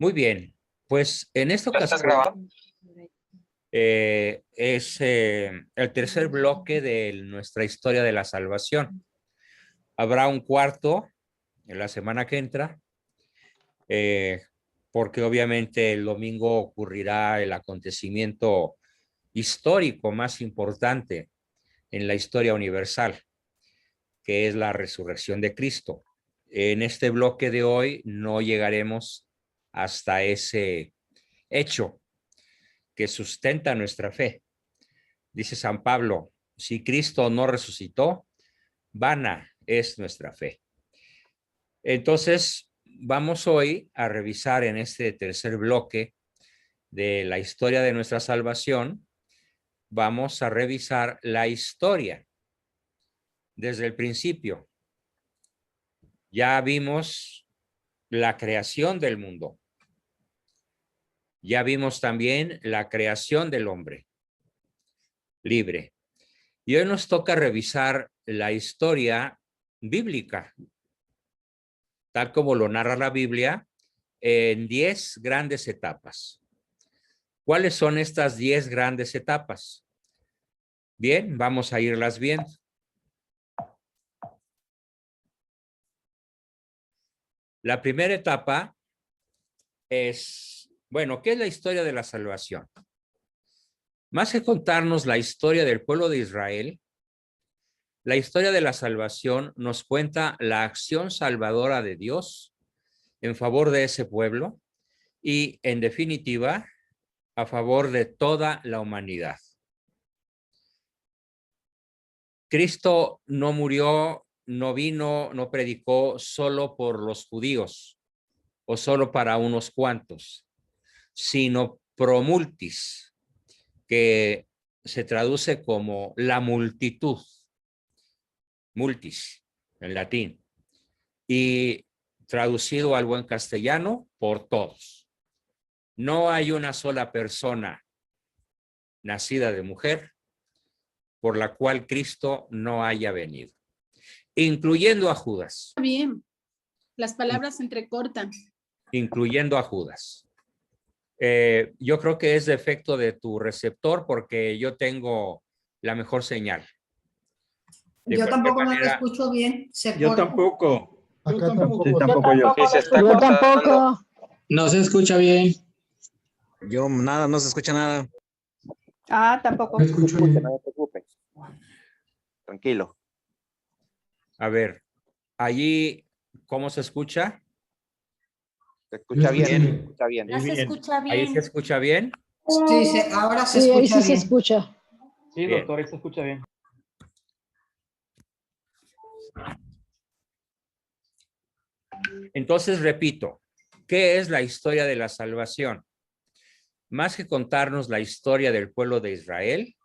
Muy bien, pues en esta ¿Ya estás ocasión grabando? es el tercer bloque de nuestra historia de la salvación. Habrá un cuarto en la semana que entra, eh, porque obviamente el domingo ocurrirá el acontecimiento histórico más importante en la historia universal, que es la resurrección de Cristo. En este bloque de hoy no llegaremos hasta ese hecho que sustenta nuestra fe. Dice San Pablo, si Cristo no resucitó, vana es nuestra fe. Entonces, vamos hoy a revisar en este tercer bloque de la historia de nuestra salvación, vamos a revisar la historia desde el principio. Ya vimos la creación del mundo. Ya vimos también la creación del hombre libre. Y hoy nos toca revisar la historia bíblica, tal como lo narra la Biblia, en 10 grandes etapas. ¿Cuáles son estas 10 grandes etapas? Bien, vamos a irlas viendo. La primera etapa es, bueno, ¿qué es la historia de la salvación? Más que contarnos la historia del pueblo de Israel, la historia de la salvación nos cuenta la acción salvadora de Dios en favor de ese pueblo y, en definitiva, a favor de toda la humanidad. Cristo no murió, no vino, no predicó solo por los judíos o solo para unos cuantos, sino pro multis, que se traduce como la multitud, multis en latín, y traducido al buen castellano, por todos. No hay una sola persona nacida de mujer por la cual Cristo no haya venido, incluyendo a Judas. Bien, las palabras se entrecortan. Incluyendo a Judas. Yo creo que es defecto de tu receptor porque yo tengo la mejor señal. Yo tampoco no lo escucho bien. Yo tampoco. Acá tampoco. tampoco. Tampoco yo. Sí, se está Yo cortando. tampoco. No se escucha bien. Yo nada, no se escucha nada. Ah, tampoco. No escucho bien. No te preocupes. Tranquilo. A ver, allí, ¿cómo se escucha? Se escucha Yo escucho bien, bien. se escucha bien. Ya se escucha ¿Ahí se escucha bien? Sí, ahora se Sí, ahí escucha sí se bien. escucha. Sí, Bien. doctor, ahí se escucha bien. Entonces, repito, ¿qué es la historia de la salvación? Más que contarnos la historia del pueblo de Israel,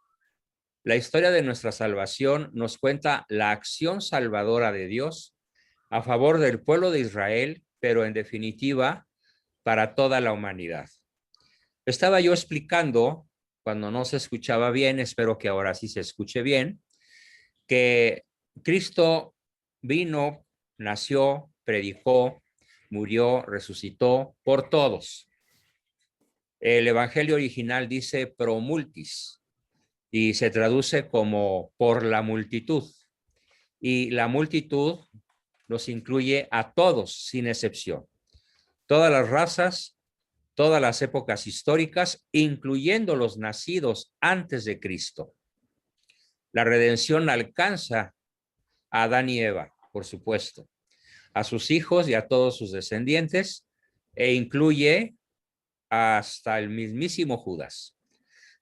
la historia de nuestra salvación nos cuenta la acción salvadora de Dios a favor del pueblo de Israel, pero en definitiva, para toda la humanidad. Estaba yo explicando, cuando no se escuchaba bien, espero que ahora sí se escuche bien, que Cristo vino, nació, predicó, murió, resucitó por todos. El evangelio original dice pro multis y se traduce como por la multitud. Y la multitud los incluye a todos sin excepción. Todas las razas, todas las épocas históricas, incluyendo los nacidos antes de Cristo. La redención alcanza a Adán y Eva, por supuesto, a sus hijos y a todos sus descendientes, e incluye hasta el mismísimo Judas.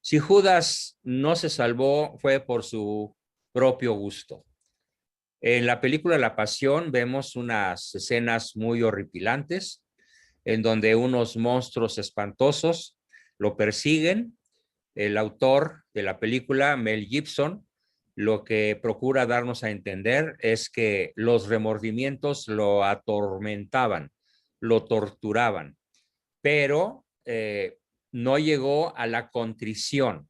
Si Judas no se salvó, fue por su propio gusto. En la película La Pasión vemos unas escenas muy horripilantes en donde unos monstruos espantosos lo persiguen. El autor de la película, Mel Gibson, lo que procura darnos a entender es que los remordimientos lo atormentaban, lo torturaban, pero no llegó a la contrición,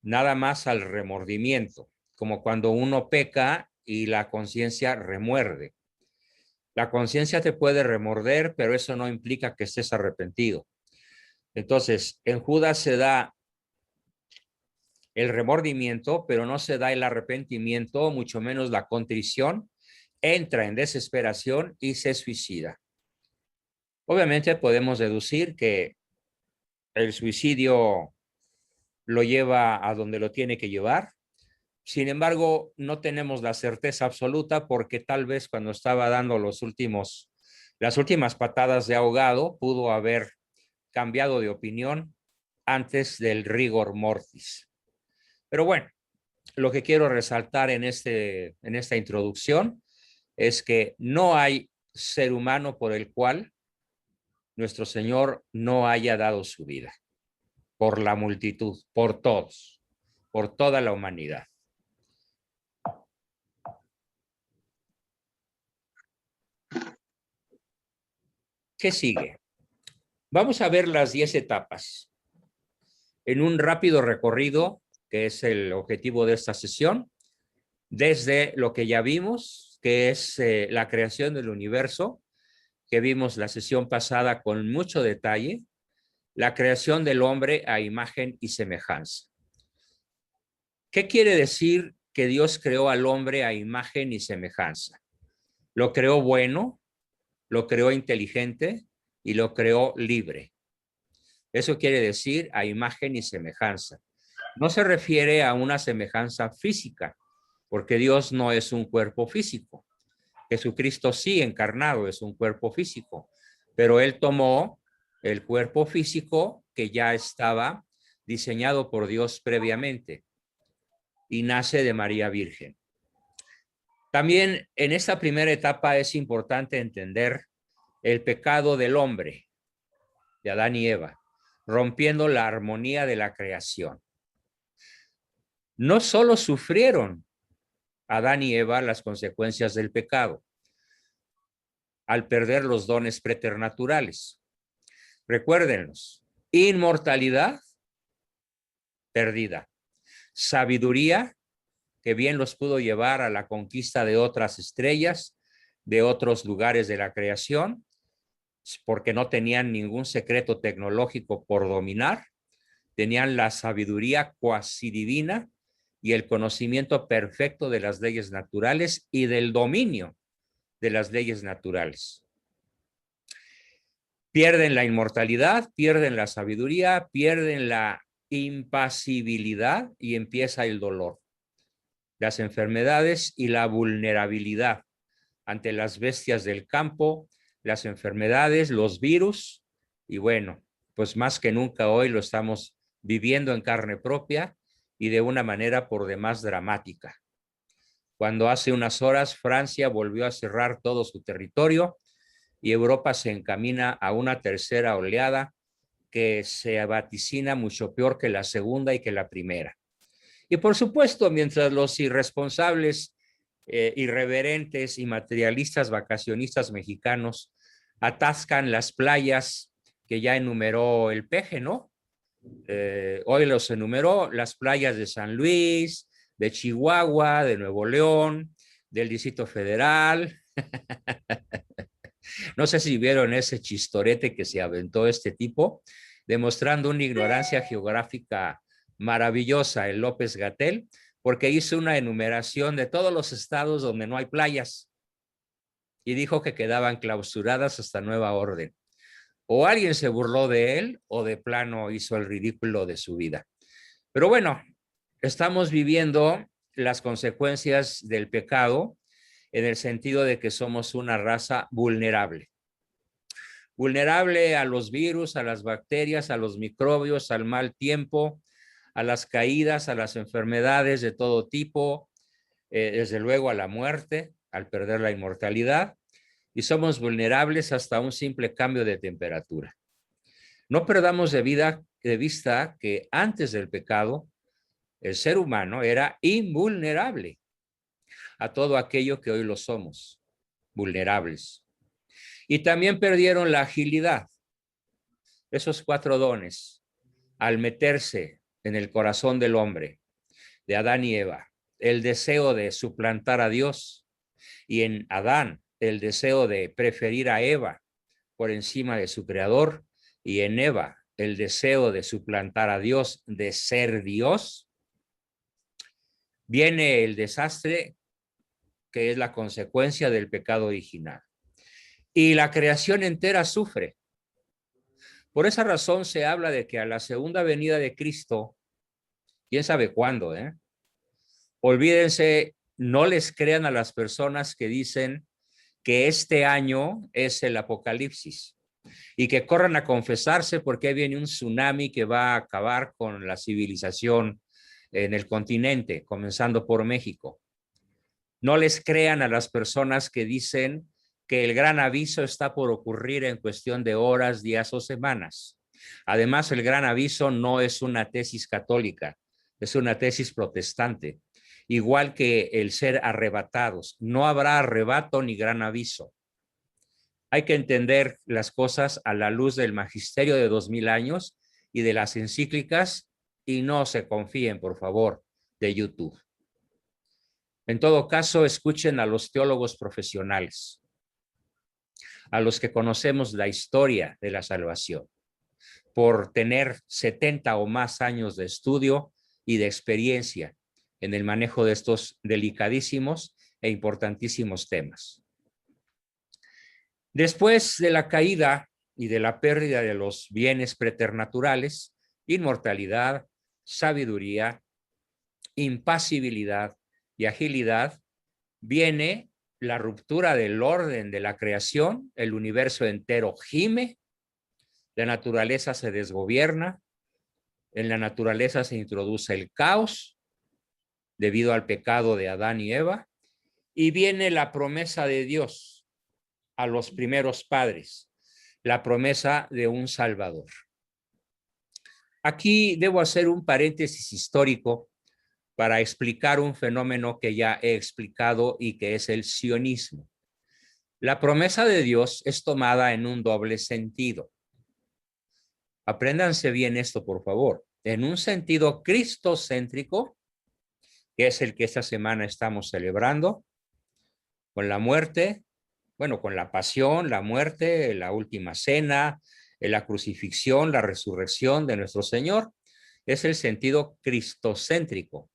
nada más al remordimiento, como cuando uno peca y la conciencia remuerde. La conciencia te puede remorder, pero eso no implica que estés arrepentido. Entonces, en Judas se da el remordimiento, pero no se da el arrepentimiento, mucho menos la contrición. Entra en desesperación y se suicida. Obviamente podemos deducir que el suicidio lo lleva a donde lo tiene que llevar. Sin embargo, no tenemos la certeza absoluta porque tal vez cuando estaba dando las últimas patadas de ahogado, pudo haber cambiado de opinión antes del rigor mortis. Pero bueno, lo que quiero resaltar en esta introducción es que no hay ser humano por el cual nuestro Señor no haya dado su vida. Por la multitud, por todos, por toda la humanidad. ¿Qué sigue? Vamos a ver las 10 etapas. En un rápido recorrido, que es el objetivo de esta sesión, desde lo que ya vimos, que es la creación del universo, que vimos la sesión pasada con mucho detalle, la creación del hombre a imagen y semejanza. ¿Qué quiere decir que Dios creó al hombre a imagen y semejanza? Lo creó bueno, lo creó inteligente y lo creó libre. Eso quiere decir a imagen y semejanza. No se refiere a una semejanza física, porque Dios no es un cuerpo físico. Jesucristo sí encarnado es un cuerpo físico, pero Él tomó el cuerpo físico que ya estaba diseñado por Dios previamente y nace de María Virgen. También en esta primera etapa es importante entender el pecado del hombre, de Adán y Eva, rompiendo la armonía de la creación. No solo sufrieron Adán y Eva las consecuencias del pecado al perder los dones preternaturales. Recuérdenlos, inmortalidad perdida, sabiduría que bien los pudo llevar a la conquista de otras estrellas, de otros lugares de la creación, porque no tenían ningún secreto tecnológico por dominar, tenían la sabiduría cuasi divina y el conocimiento perfecto de las leyes naturales y del dominio de las leyes naturales. Pierden la inmortalidad, pierden la sabiduría, pierden la impasibilidad y empieza el dolor, las enfermedades y la vulnerabilidad ante las bestias del campo, las enfermedades, los virus, y bueno, pues más que nunca hoy lo estamos viviendo en carne propia y de una manera por demás dramática. Cuando hace unas horas Francia volvió a cerrar todo su territorio y Europa se encamina a una tercera oleada que se vaticina mucho peor que la segunda y que la primera. Y por supuesto, mientras los irresponsables, irreverentes y materialistas vacacionistas mexicanos atascan las playas que ya enumeró el Peje, ¿no? Hoy los enumeró, las playas de San Luis, de Chihuahua, de Nuevo León, del Distrito Federal. No sé si vieron ese chistorete que se aventó este tipo, demostrando una ignorancia geográfica maravillosa, el López-Gatell, porque hizo una enumeración de todos los estados donde no hay playas y dijo que quedaban clausuradas hasta nueva orden. O alguien se burló de él o de plano hizo el ridículo de su vida. Pero bueno, estamos viviendo las consecuencias del pecado en el sentido de que somos una raza vulnerable. Vulnerable a los virus, a las bacterias, a los microbios, al mal tiempo, a las caídas, a las enfermedades de todo tipo, desde luego a la muerte, al perder la inmortalidad, y somos vulnerables hasta un simple cambio de temperatura. No perdamos de vista que antes del pecado, el ser humano era invulnerable a todo aquello que hoy lo somos, vulnerables. Y también perdieron la agilidad. Esos 4 dones, al meterse en el corazón del hombre, de Adán y Eva, el deseo de suplantar a Dios, y en Adán el deseo de preferir a Eva por encima de su creador, y en Eva el deseo de suplantar a Dios, de ser Dios, viene el desastre que es la consecuencia del pecado original. Y la creación entera sufre. Por esa razón se habla de que a la segunda venida de Cristo, quién sabe cuándo, olvídense, no les crean a las personas que dicen que este año es el apocalipsis y que corran a confesarse porque viene un tsunami que va a acabar con la civilización en el continente, comenzando por México. No les crean a las personas que dicen que el gran aviso está por ocurrir en cuestión de horas, días o semanas. Además, el gran aviso no es una tesis católica, es una tesis protestante. Igual que el ser arrebatados. No habrá arrebato ni gran aviso. Hay que entender las cosas a la luz del magisterio de 2000 años y de las encíclicas, y no se confíen, por favor, de YouTube. En todo caso, escuchen a los teólogos profesionales, a los que conocemos la historia de la salvación, por tener 70 o más años de estudio y de experiencia en el manejo de estos delicadísimos e importantísimos temas. Después de la caída y de la pérdida de los bienes preternaturales, inmortalidad, sabiduría, impasibilidad y agilidad, viene la ruptura del orden de la creación, el universo entero gime, la naturaleza se desgobierna, en la naturaleza se introduce el caos, debido al pecado de Adán y Eva, y viene la promesa de Dios a los primeros padres, la promesa de un Salvador. Aquí debo hacer un paréntesis histórico para explicar un fenómeno que ya he explicado y que es el sionismo. La promesa de Dios es tomada en un doble sentido. Apréndanse bien esto, por favor. En un sentido cristocéntrico, que es el que esta semana estamos celebrando, con la muerte, bueno, con la pasión, la muerte, la última cena, la crucifixión, la resurrección de nuestro Señor, es el sentido cristocéntrico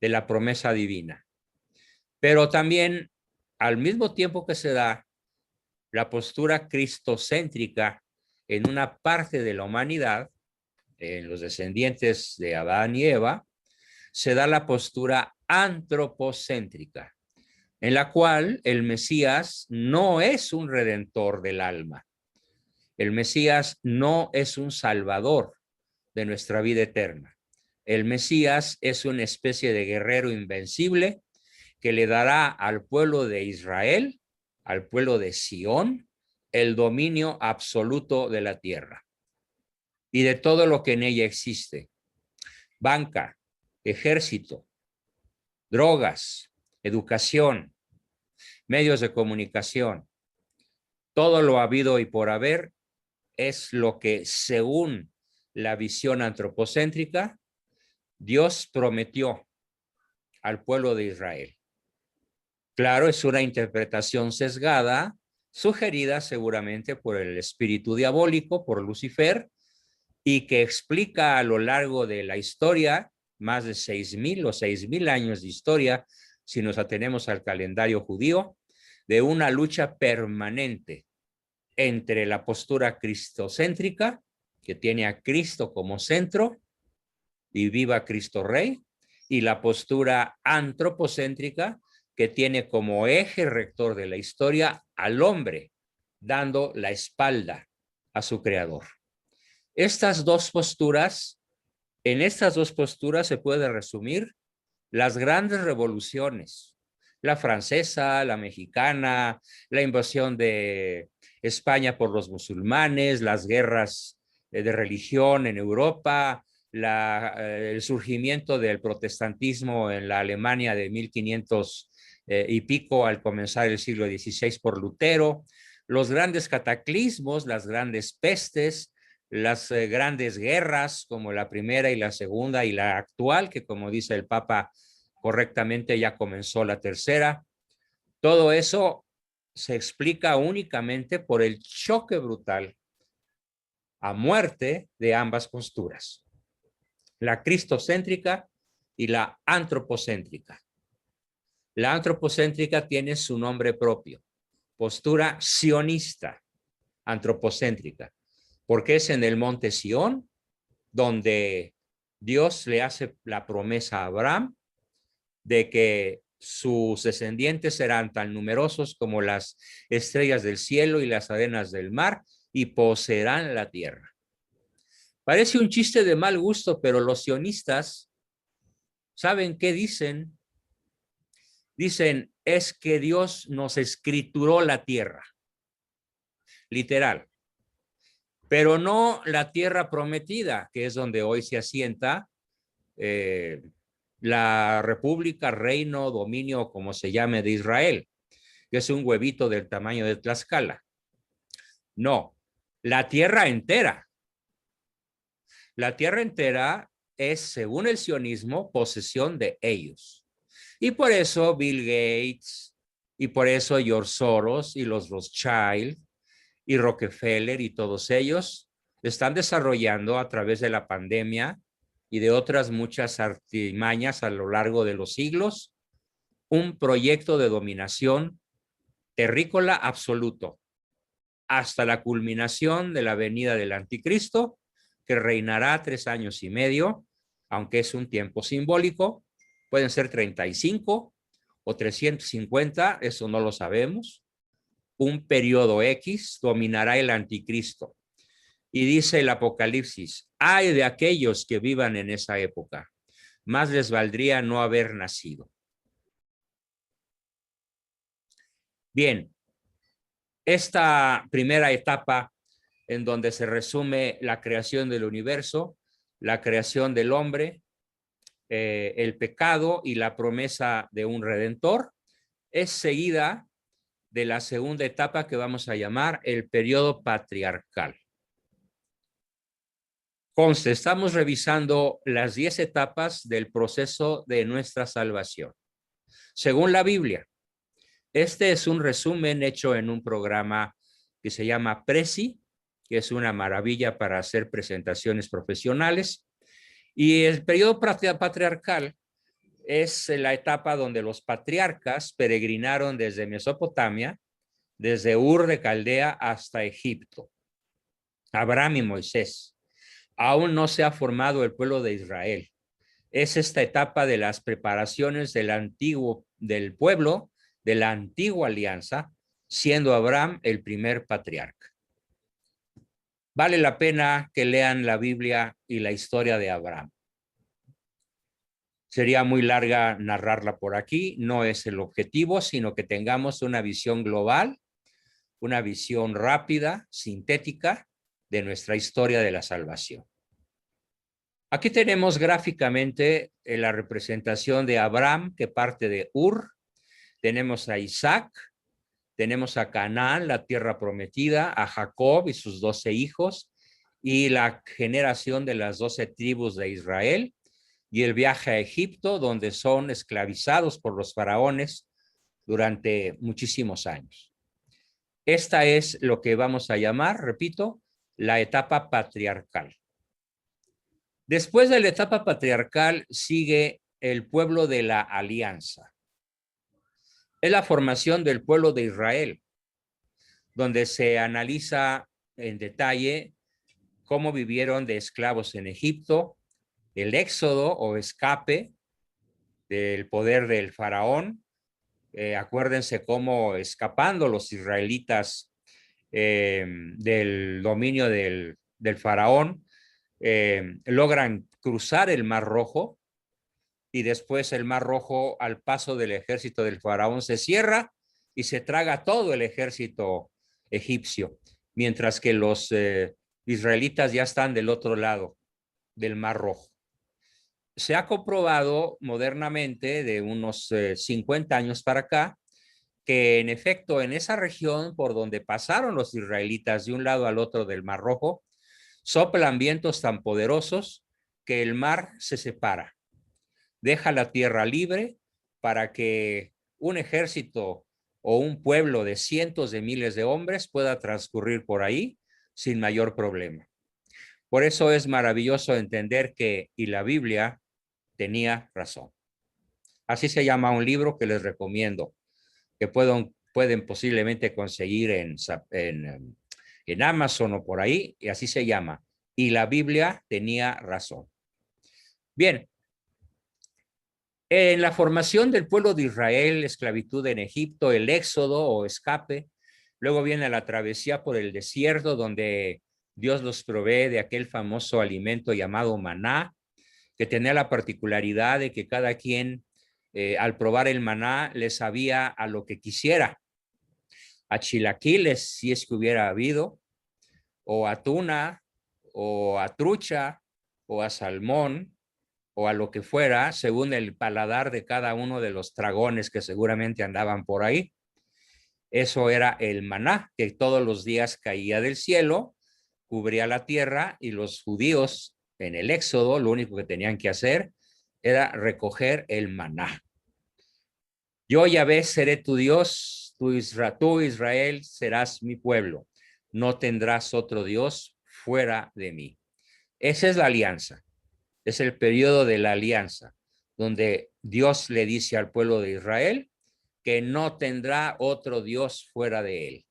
de la promesa divina. Pero también, al mismo tiempo que se da la postura cristocéntrica en una parte de la humanidad, en los descendientes de Adán y Eva, se da la postura antropocéntrica, en la cual el Mesías no es un redentor del alma. El Mesías no es un salvador de nuestra vida eterna. El Mesías es una especie de guerrero invencible que le dará al pueblo de Israel, al pueblo de Sión, el dominio absoluto de la tierra y de todo lo que en ella existe. Banca, ejército, drogas, educación, medios de comunicación, todo lo habido y por haber es lo que, según la visión antropocéntrica, Dios prometió al pueblo de Israel. Claro, es una interpretación sesgada, sugerida seguramente por el espíritu diabólico, por Lucifer, y que explica a lo largo de la historia, más de 6,000 o 6,000 años de historia, si nos atenemos al calendario judío, de una lucha permanente entre la postura cristocéntrica, que tiene a Cristo como centro, y viva Cristo Rey, y la postura antropocéntrica, que tiene como eje rector de la historia al hombre, dando la espalda a su creador. Estas dos posturas, en estas dos posturas se puede resumir las grandes revoluciones, la francesa, la mexicana, la invasión de España por los musulmanes, las guerras de religión en Europa, el surgimiento del protestantismo en la Alemania de 1500 y pico al comenzar el siglo XVI por Lutero, los grandes cataclismos, las grandes pestes, las grandes guerras como la primera y la segunda y la actual, que como dice el Papa correctamente ya comenzó la tercera. Todo eso se explica únicamente por el choque brutal a muerte de ambas posturas, la cristocéntrica y la antropocéntrica. La antropocéntrica tiene su nombre propio, postura sionista antropocéntrica, porque es en el monte Sión donde Dios le hace la promesa a Abraham de que sus descendientes serán tan numerosos como las estrellas del cielo y las arenas del mar y poseerán la tierra. Parece un chiste de mal gusto, pero los sionistas, ¿saben qué dicen? Dicen, es que Dios nos escrituró la tierra, literal, pero no la tierra prometida, que es donde hoy se asienta la república, reino, dominio, como se llame, de Israel, que es un huevito del tamaño de Tlaxcala. No, la tierra entera. La tierra entera es, según el sionismo, posesión de ellos. Y por eso Bill Gates, y por eso George Soros, y los Rothschild, y Rockefeller, y todos ellos están desarrollando a través de la pandemia y de otras muchas artimañas a lo largo de los siglos, un proyecto de dominación terrícola absoluto, hasta la culminación de la venida del anticristo, que reinará 3 años y medio, aunque es un tiempo simbólico, pueden ser 35 o 350, eso no lo sabemos. Un periodo X dominará el anticristo. Y dice el Apocalipsis, ay de aquellos que vivan en esa época, más les valdría no haber nacido. Bien, esta primera etapa en donde se resume la creación del universo, la creación del hombre, el pecado y la promesa de un redentor, es seguida de la segunda etapa que vamos a llamar el periodo patriarcal. Conste, estamos revisando las 10 etapas del proceso de nuestra salvación. Según la Biblia, este es un resumen hecho en un programa que se llama Prezi, que es una maravilla para hacer presentaciones profesionales. Y el periodo patriarcal es la etapa donde los patriarcas peregrinaron desde Mesopotamia, desde Ur de Caldea hasta Egipto. Abraham y Moisés. Aún no se ha formado el pueblo de Israel. Es esta etapa de las preparaciones del pueblo de la antigua alianza, siendo Abraham el primer patriarca. Vale la pena que lean la Biblia y la historia de Abraham. Sería muy larga narrarla por aquí, no es el objetivo, sino que tengamos una visión global, una visión rápida, sintética de nuestra historia de la salvación. Aquí tenemos gráficamente la representación de Abraham, que parte de Ur. Tenemos a Isaac, tenemos a Canaán, la tierra prometida, a Jacob y sus 12 hijos, y la generación de las 12 tribus de Israel, y el viaje a Egipto, donde son esclavizados por los faraones durante muchísimos años. Esta es lo que vamos a llamar, repito, la etapa patriarcal. Después de la etapa patriarcal sigue el pueblo de la alianza. Es la formación del pueblo de Israel, donde se analiza en detalle cómo vivieron de esclavos en Egipto, el éxodo o escape del poder del faraón. Acuérdense cómo escapando los israelitas del dominio del faraón, logran cruzar el Mar Rojo, y después el Mar Rojo, al paso del ejército del faraón, se cierra y se traga todo el ejército egipcio, mientras que los israelitas ya están del otro lado del Mar Rojo. Se ha comprobado modernamente, de unos 50 años para acá, que en efecto en esa región por donde pasaron los israelitas de un lado al otro del Mar Rojo, soplan vientos tan poderosos que el mar se separa. Deja la tierra libre para que un ejército o un pueblo de cientos de miles de hombres pueda transcurrir por ahí sin mayor problema. Por eso es maravilloso entender que y la Biblia tenía razón. Así se llama un libro que les recomiendo, que pueden posiblemente conseguir en Amazon o por ahí, y así se llama. Y la Biblia tenía razón. Bien. En la formación del pueblo de Israel, esclavitud en Egipto, el éxodo o escape, luego viene la travesía por el desierto donde Dios los provee de aquel famoso alimento llamado maná, que tenía la particularidad de que cada quien al probar el maná le sabía a lo que quisiera, a chilaquiles si es que hubiera habido, o a tuna, o a trucha, o a salmón, o a lo que fuera, según el paladar de cada uno de los dragones que seguramente andaban por ahí. Eso era el maná, que todos los días caía del cielo, cubría la tierra, y los judíos en el Éxodo lo único que tenían que hacer era recoger el maná. Yo, Yahvé, seré tu Dios, tú Israel serás mi pueblo. No tendrás otro Dios fuera de mí. Esa es la alianza. Es el periodo de la alianza, donde Dios le dice al pueblo de Israel que no tendrá otro Dios fuera de él.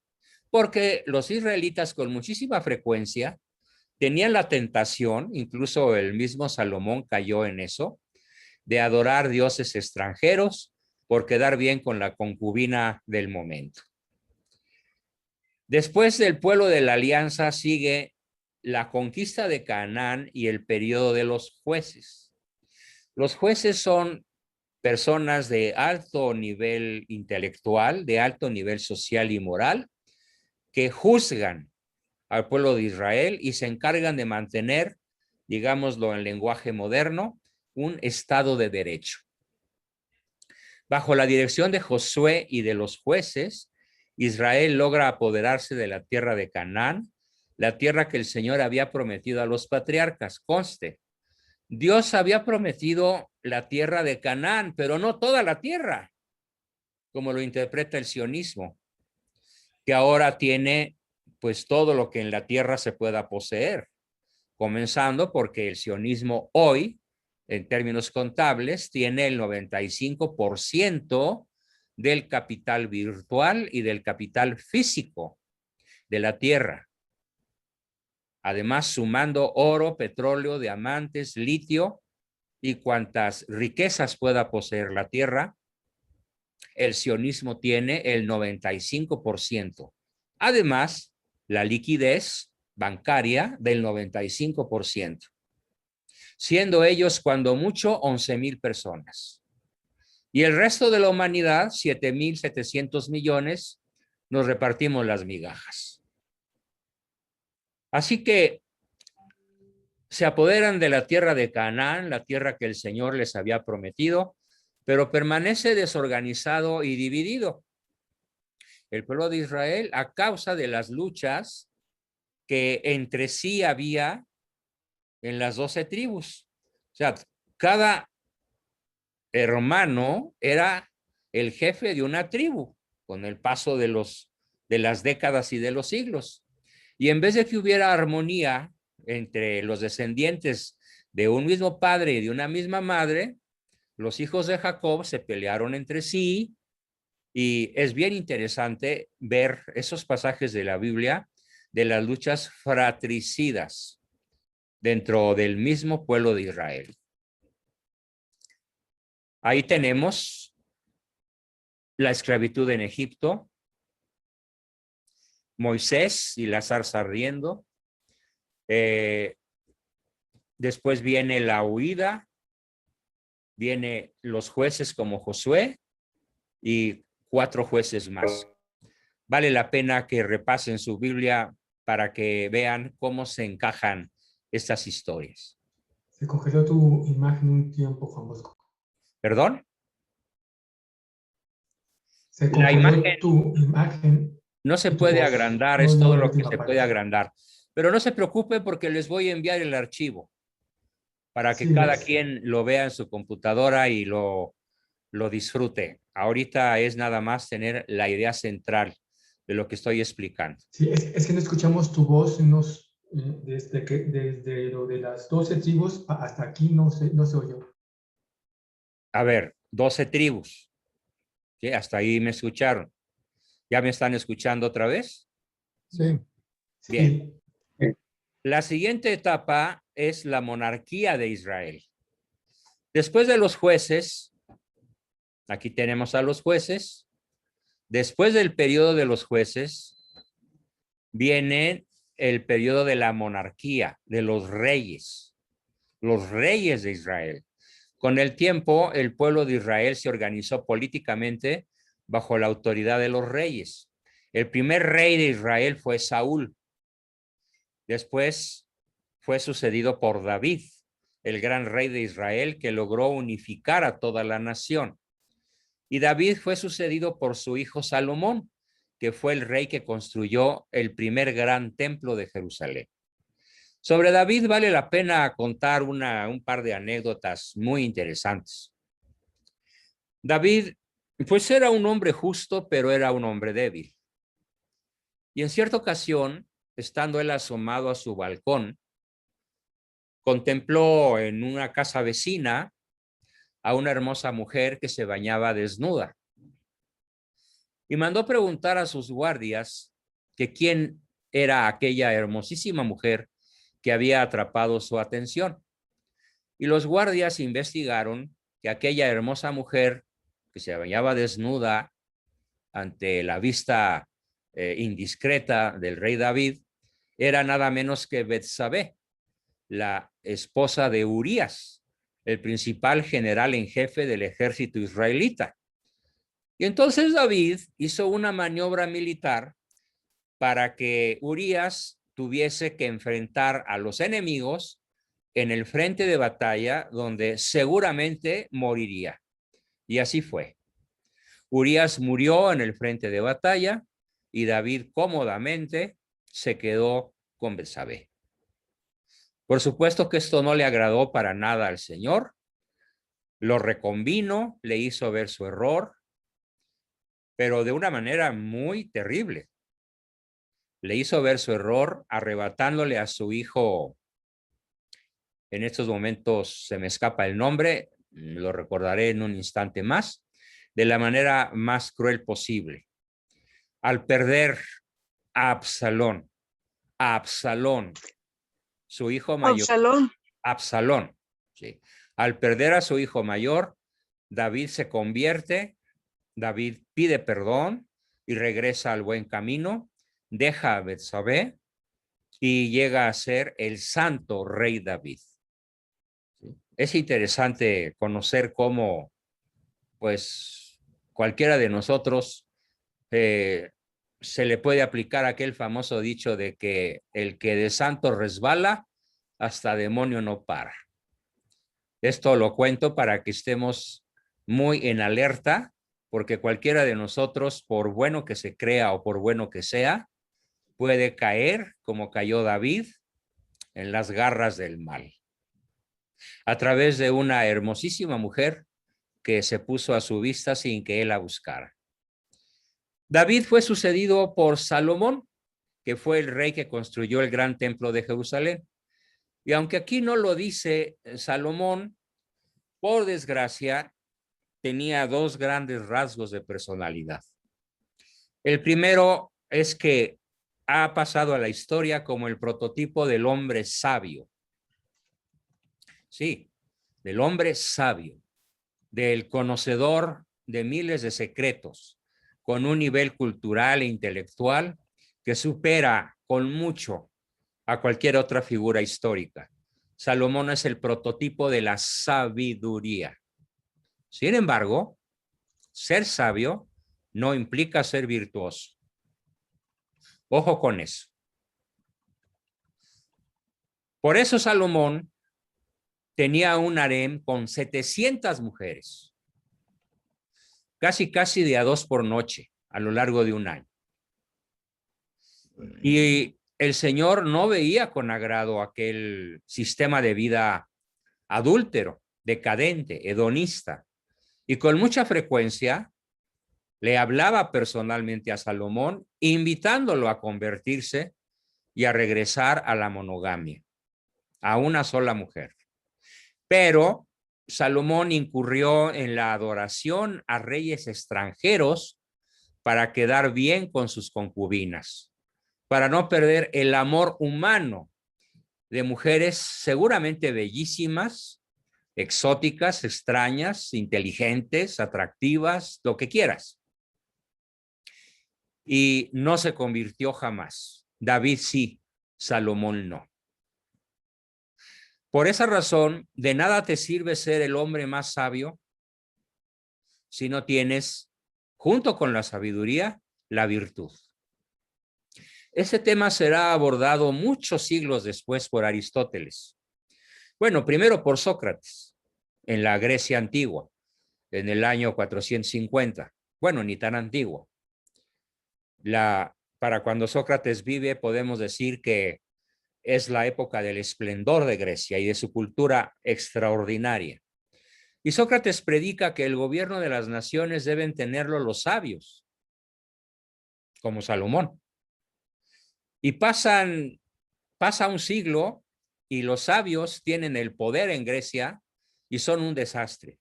Porque los israelitas con muchísima frecuencia tenían la tentación, incluso el mismo Salomón cayó en eso, de adorar dioses extranjeros por quedar bien con la concubina del momento. Después del pueblo de la alianza sigue la conquista de Canaán y el periodo de los jueces. Los jueces son personas de alto nivel intelectual, de alto nivel social y moral, que juzgan al pueblo de Israel y se encargan de mantener, digámoslo en lenguaje moderno, un estado de derecho. Bajo la dirección de Josué y de los jueces, Israel logra apoderarse de la tierra de Canaán, la tierra que el Señor había prometido a los patriarcas. Conste, Dios había prometido la tierra de Canaán, pero no toda la tierra, como lo interpreta el sionismo, que ahora tiene pues todo lo que en la tierra se pueda poseer, comenzando porque el sionismo hoy, en términos contables, tiene el 95% del capital virtual y del capital físico de la tierra. Además, sumando oro, petróleo, diamantes, litio y cuantas riquezas pueda poseer la tierra, el sionismo tiene el 95%. Además, la liquidez bancaria del 95%, siendo ellos cuando mucho 11,000 personas. Y el resto de la humanidad, 7,700 millones, nos repartimos las migajas. Así que se apoderan de la tierra de Canaán, la tierra que el Señor les había prometido, pero permanece desorganizado y dividido. El pueblo de Israel, a causa de las luchas que entre sí había en las 12 tribus. O sea, cada hermano era el jefe de una tribu con el paso de las décadas y de los siglos. Y en vez de que hubiera armonía entre los descendientes de un mismo padre y de una misma madre, los hijos de Jacob se pelearon entre sí, y es bien interesante ver esos pasajes de la Biblia de las luchas fratricidas dentro del mismo pueblo de Israel. Ahí tenemos la esclavitud en Egipto, Moisés y la zarza ardiendo. Después viene la huida, viene los jueces como Josué y 4 jueces más. Vale la pena que repasen su Biblia para que vean cómo se encajan estas historias. Se congeló tu imagen un tiempo, Juan Bosco. ¿Perdón? Se congeló tu imagen. No se puede agrandar, es todo lo que se puede agrandar. Pero no se preocupe porque les voy a enviar el archivo para que cada quien lo vea en su computadora y lo disfrute. Ahorita es nada más tener la idea central de lo que estoy explicando. Sí, es que no escuchamos tu voz desde lo de las 12 tribus hasta aquí no se oyó. A ver, 12 tribus. ¿Sí? Hasta ahí me escucharon. ¿Ya me están escuchando otra vez? Sí. Bien. La siguiente etapa es la monarquía de Israel. Después de los jueces, aquí tenemos a los jueces. Después del periodo de los jueces, viene el periodo de la monarquía, de los reyes de Israel. Con el tiempo, el pueblo de Israel se organizó políticamente bajo la autoridad de los reyes. El primer rey de Israel fue Saúl. Después fue sucedido por David, el gran rey de Israel que logró unificar a toda la nación. Y David fue sucedido por su hijo Salomón, que fue el rey que construyó el primer gran templo de Jerusalén. Sobre David vale la pena contar un par de anécdotas muy interesantes. David, pues era un hombre justo, pero era un hombre débil. Y en cierta ocasión, estando él asomado a su balcón, contempló en una casa vecina a una hermosa mujer que se bañaba desnuda. Y mandó preguntar a sus guardias que quién era aquella hermosísima mujer que había atrapado su atención. Y los guardias investigaron que aquella hermosa mujer que se bañaba desnuda ante la vista indiscreta del rey David era nada menos que Betsabé, la esposa de Urías, el principal general en jefe del ejército israelita. Y entonces David hizo una maniobra militar para que Urías tuviese que enfrentar a los enemigos en el frente de batalla donde seguramente moriría. Y así fue. Urías murió en el frente de batalla y David cómodamente se quedó con Betsabé. Por supuesto que esto no le agradó para nada al Señor. Lo reconvino, le hizo ver su error, pero de una manera muy terrible. Le hizo ver su error arrebatándole a su hijo. En estos momentos se me escapa el nombre, lo recordaré en un instante más, de la manera más cruel posible. Al perder a Absalón, su hijo mayor. Absalón, sí. Al perder a su hijo mayor, David se convierte, David pide perdón y regresa al buen camino, deja a Betsabé y llega a ser el santo rey David. Es interesante conocer cómo, pues, cualquiera de nosotros se le puede aplicar aquel famoso dicho de que el que de santo resbala, hasta demonio no para. Esto lo cuento para que estemos muy en alerta, porque cualquiera de nosotros, por bueno que se crea o por bueno que sea, puede caer como cayó David en las garras del mal, a través de una hermosísima mujer que se puso a su vista sin que él la buscara. David fue sucedido por Salomón, que fue el rey que construyó el gran templo de Jerusalén. Y aunque aquí no lo dice Salomón, por desgracia, tenía dos grandes rasgos de personalidad. El primero es que ha pasado a la historia como el prototipo del hombre sabio. Sí, del hombre sabio, del conocedor de miles de secretos, con un nivel cultural e intelectual que supera con mucho a cualquier otra figura histórica. Salomón es el prototipo de la sabiduría. Sin embargo, ser sabio no implica ser virtuoso. Ojo con eso. Por eso Salomón tenía un harem con 700 mujeres, casi de a 2 por noche a lo largo de un año. Y el Señor no veía con agrado aquel sistema de vida adúltero, decadente, hedonista. Y con mucha frecuencia le hablaba personalmente a Salomón, invitándolo a convertirse y a regresar a la monogamia, a una sola mujer. Pero Salomón incurrió en la adoración a reyes extranjeros para quedar bien con sus concubinas, para no perder el amor humano de mujeres seguramente bellísimas, exóticas, extrañas, inteligentes, atractivas, lo que quieras. Y no se convirtió jamás. David sí, Salomón no. Por esa razón, de nada te sirve ser el hombre más sabio si no tienes, junto con la sabiduría, la virtud. Ese tema será abordado muchos siglos después por Aristóteles. Bueno, primero por Sócrates, en la Grecia antigua, en el año 450. Bueno, ni tan antiguo. Para cuando Sócrates vive, podemos decir que es la época del esplendor de Grecia y de su cultura extraordinaria. Y Sócrates predica que el gobierno de las naciones deben tenerlo los sabios, como Salomón. Y pasa un siglo y los sabios tienen el poder en Grecia y son un desastre.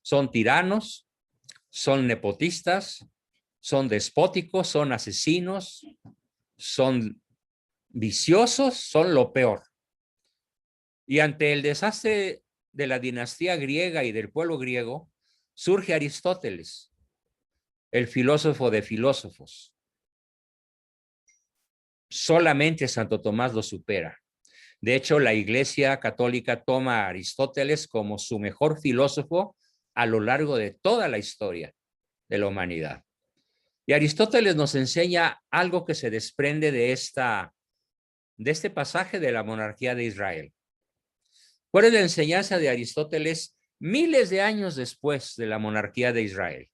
Son tiranos, son nepotistas, son despóticos, son asesinos, son viciosos, son lo peor. Y ante el desastre de la dinastía griega y del pueblo griego, surge Aristóteles, el filósofo de filósofos. Solamente Santo Tomás lo supera. De hecho, la Iglesia Católica toma a Aristóteles como su mejor filósofo a lo largo de toda la historia de la humanidad. Y Aristóteles nos enseña algo que se desprende de este pasaje de la monarquía de Israel. ¿Cuál es la enseñanza de Aristóteles miles de años después de la monarquía de Israel?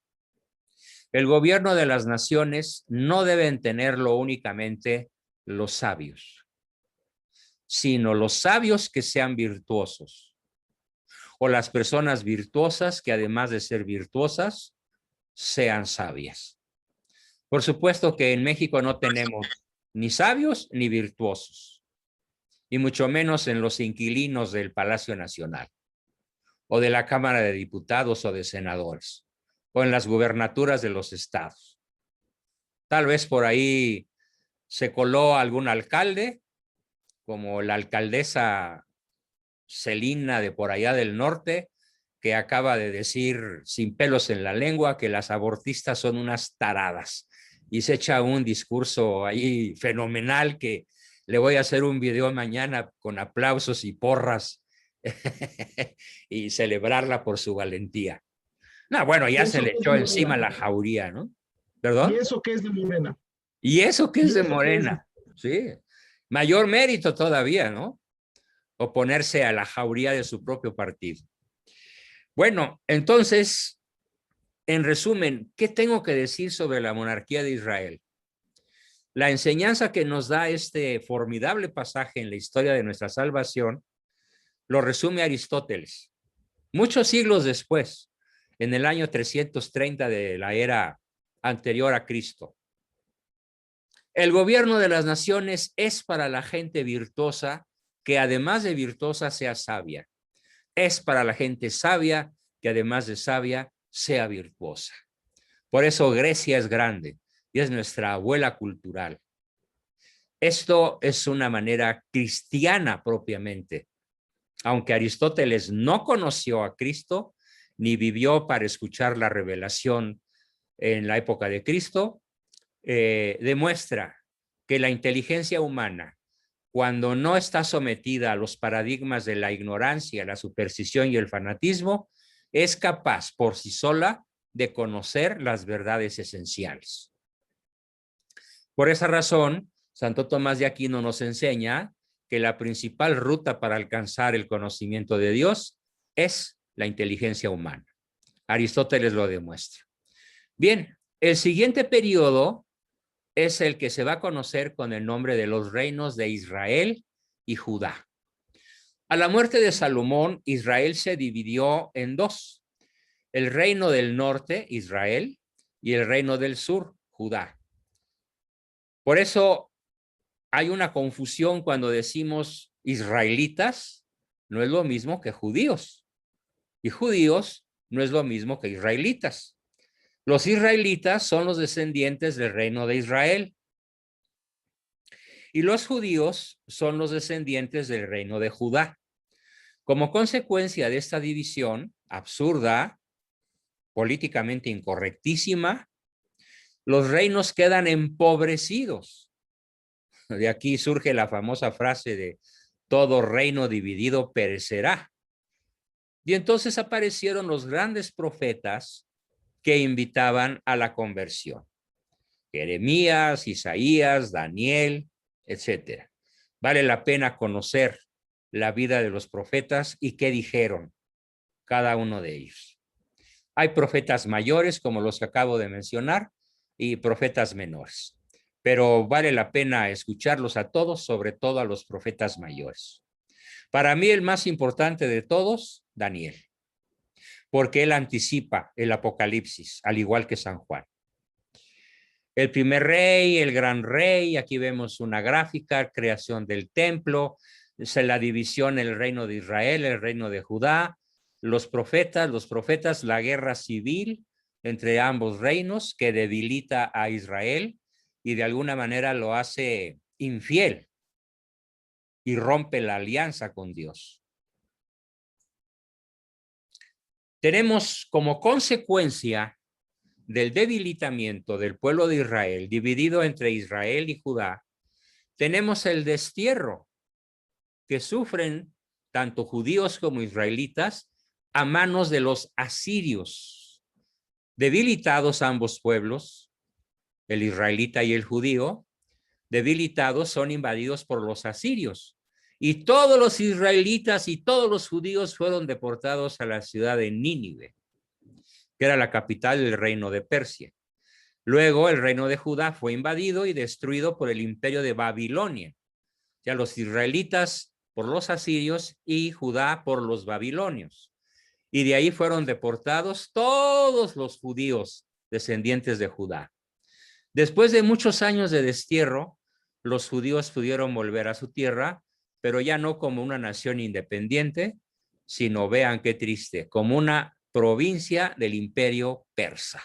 El gobierno de las naciones no deben tenerlo únicamente los sabios, sino los sabios que sean virtuosos, o las personas virtuosas que además de ser virtuosas, sean sabias. Por supuesto que en México no tenemos ni sabios ni virtuosos, y mucho menos en los inquilinos del Palacio Nacional, o de la Cámara de Diputados o de Senadores, o en las gubernaturas de los estados. Tal vez por ahí se coló algún alcalde, como la alcaldesa Celina de por allá del norte, que acaba de decir sin pelos en la lengua que las abortistas son unas taradas. Y se echa un discurso ahí fenomenal que le voy a hacer un video mañana con aplausos y porras y celebrarla por su valentía. No, bueno, ya se le echó encima la jauría, ¿no? ¿Perdón? ¿Y eso qué es de Morena? ¿Y eso qué es de Morena? Sí. Mayor mérito todavía, ¿no? Oponerse a la jauría de su propio partido. Bueno, entonces, en resumen, ¿qué tengo que decir sobre la monarquía de Israel? La enseñanza que nos da este formidable pasaje en la historia de nuestra salvación lo resume Aristóteles. Muchos siglos después, en el año 330 de la era anterior a Cristo. El gobierno de las naciones es para la gente virtuosa que además de virtuosa sea sabia. Es para la gente sabia que además de sabia sea virtuosa. Por eso Grecia es grande y es nuestra abuela cultural. Esto es una manera cristiana propiamente. Aunque Aristóteles no conoció a Cristo ni vivió para escuchar la revelación en la época de Cristo, demuestra que la inteligencia humana, cuando no está sometida a los paradigmas de la ignorancia, la superstición y el fanatismo, es capaz por sí sola de conocer las verdades esenciales. Por esa razón, Santo Tomás de Aquino nos enseña que la principal ruta para alcanzar el conocimiento de Dios es la inteligencia humana. Aristóteles lo demuestra. Bien, el siguiente periodo es el que se va a conocer con el nombre de los reinos de Israel y Judá. A la muerte de Salomón, Israel se dividió en dos. El reino del norte, Israel, y el reino del sur, Judá. Por eso hay una confusión cuando decimos israelitas, no es lo mismo que judíos. Y judíos no es lo mismo que israelitas. Los israelitas son los descendientes del reino de Israel. Y los judíos son los descendientes del reino de Judá. Como consecuencia de esta división absurda, políticamente incorrectísima, los reinos quedan empobrecidos. De aquí surge la famosa frase de todo reino dividido perecerá. Y entonces aparecieron los grandes profetas que invitaban a la conversión. Jeremías, Isaías, Daniel, etcétera. Vale la pena conocer la vida de los profetas y qué dijeron cada uno de ellos. Hay profetas mayores, como los que acabo de mencionar, y profetas menores. Pero vale la pena escucharlos a todos, sobre todo a los profetas mayores. Para mí el más importante de todos, Daniel, porque él anticipa el Apocalipsis, al igual que San Juan. El primer rey, el gran rey, aquí vemos una gráfica, creación del templo, la división, el reino de Israel, el reino de Judá, los profetas, la guerra civil entre ambos reinos que debilita a Israel y de alguna manera lo hace infiel y rompe la alianza con Dios. Tenemos como consecuencia del debilitamiento del pueblo de Israel, dividido entre Israel y Judá, tenemos el destierro que sufren tanto judíos como israelitas a manos de los asirios. Debilitados ambos pueblos, el israelita y el judío, debilitados son invadidos por los asirios. Y todos los israelitas y todos los judíos fueron deportados a la ciudad de Nínive, que era la capital del reino de Persia. Luego el reino de Judá fue invadido y destruido por el imperio de Babilonia. Ya los israelitas por los asirios y Judá por los babilonios. Y de ahí fueron deportados todos los judíos descendientes de Judá. Después de muchos años de destierro, los judíos pudieron volver a su tierra, pero ya no como una nación independiente, sino, vean qué triste, como una provincia del imperio persa.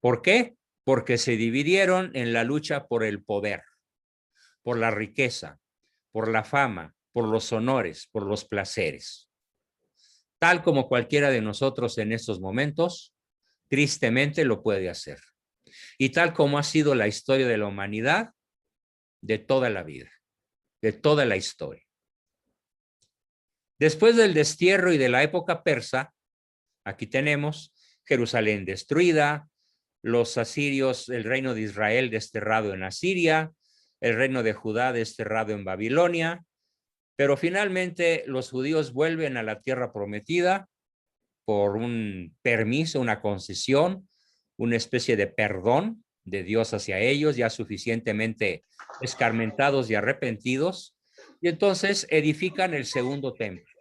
¿Por qué? Porque se dividieron en la lucha por el poder, por la riqueza, por la fama, por los honores, por los placeres. Tal como cualquiera de nosotros en estos momentos, tristemente lo puede hacer. Y tal como ha sido la historia de la humanidad, de toda la vida, de toda la historia. Después del destierro y de la época persa, aquí tenemos Jerusalén destruida, los asirios, el reino de Israel desterrado en Asiria, el reino de Judá desterrado en Babilonia, pero finalmente los judíos vuelven a la tierra prometida por un permiso, una concesión, una especie de perdón de Dios hacia ellos, ya suficientemente escarmentados y arrepentidos, y entonces edifican el segundo templo,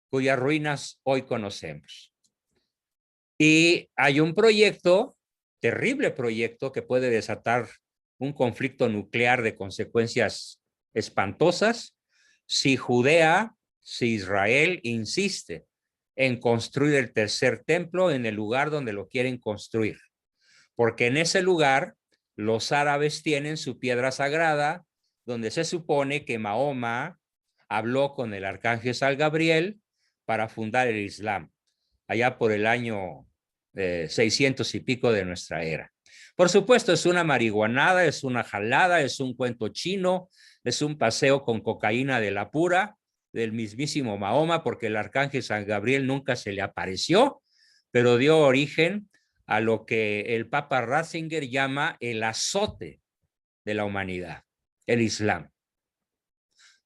cuyas ruinas hoy conocemos. Y hay un proyecto, terrible proyecto, que puede desatar un conflicto nuclear de consecuencias espantosas si Judea, si Israel insiste en construir el tercer templo en el lugar donde lo quieren construir. Porque en ese lugar los árabes tienen su piedra sagrada, donde se supone que Mahoma habló con el arcángel San Gabriel para fundar el Islam, allá por el año 600 y pico de nuestra era. Por supuesto, es una marihuanada, es una jalada, es un cuento chino, es un paseo con cocaína de la pura, del mismísimo Mahoma, porque el arcángel San Gabriel nunca se le apareció, pero dio origen a lo que el Papa Ratzinger llama el azote de la humanidad, el Islam.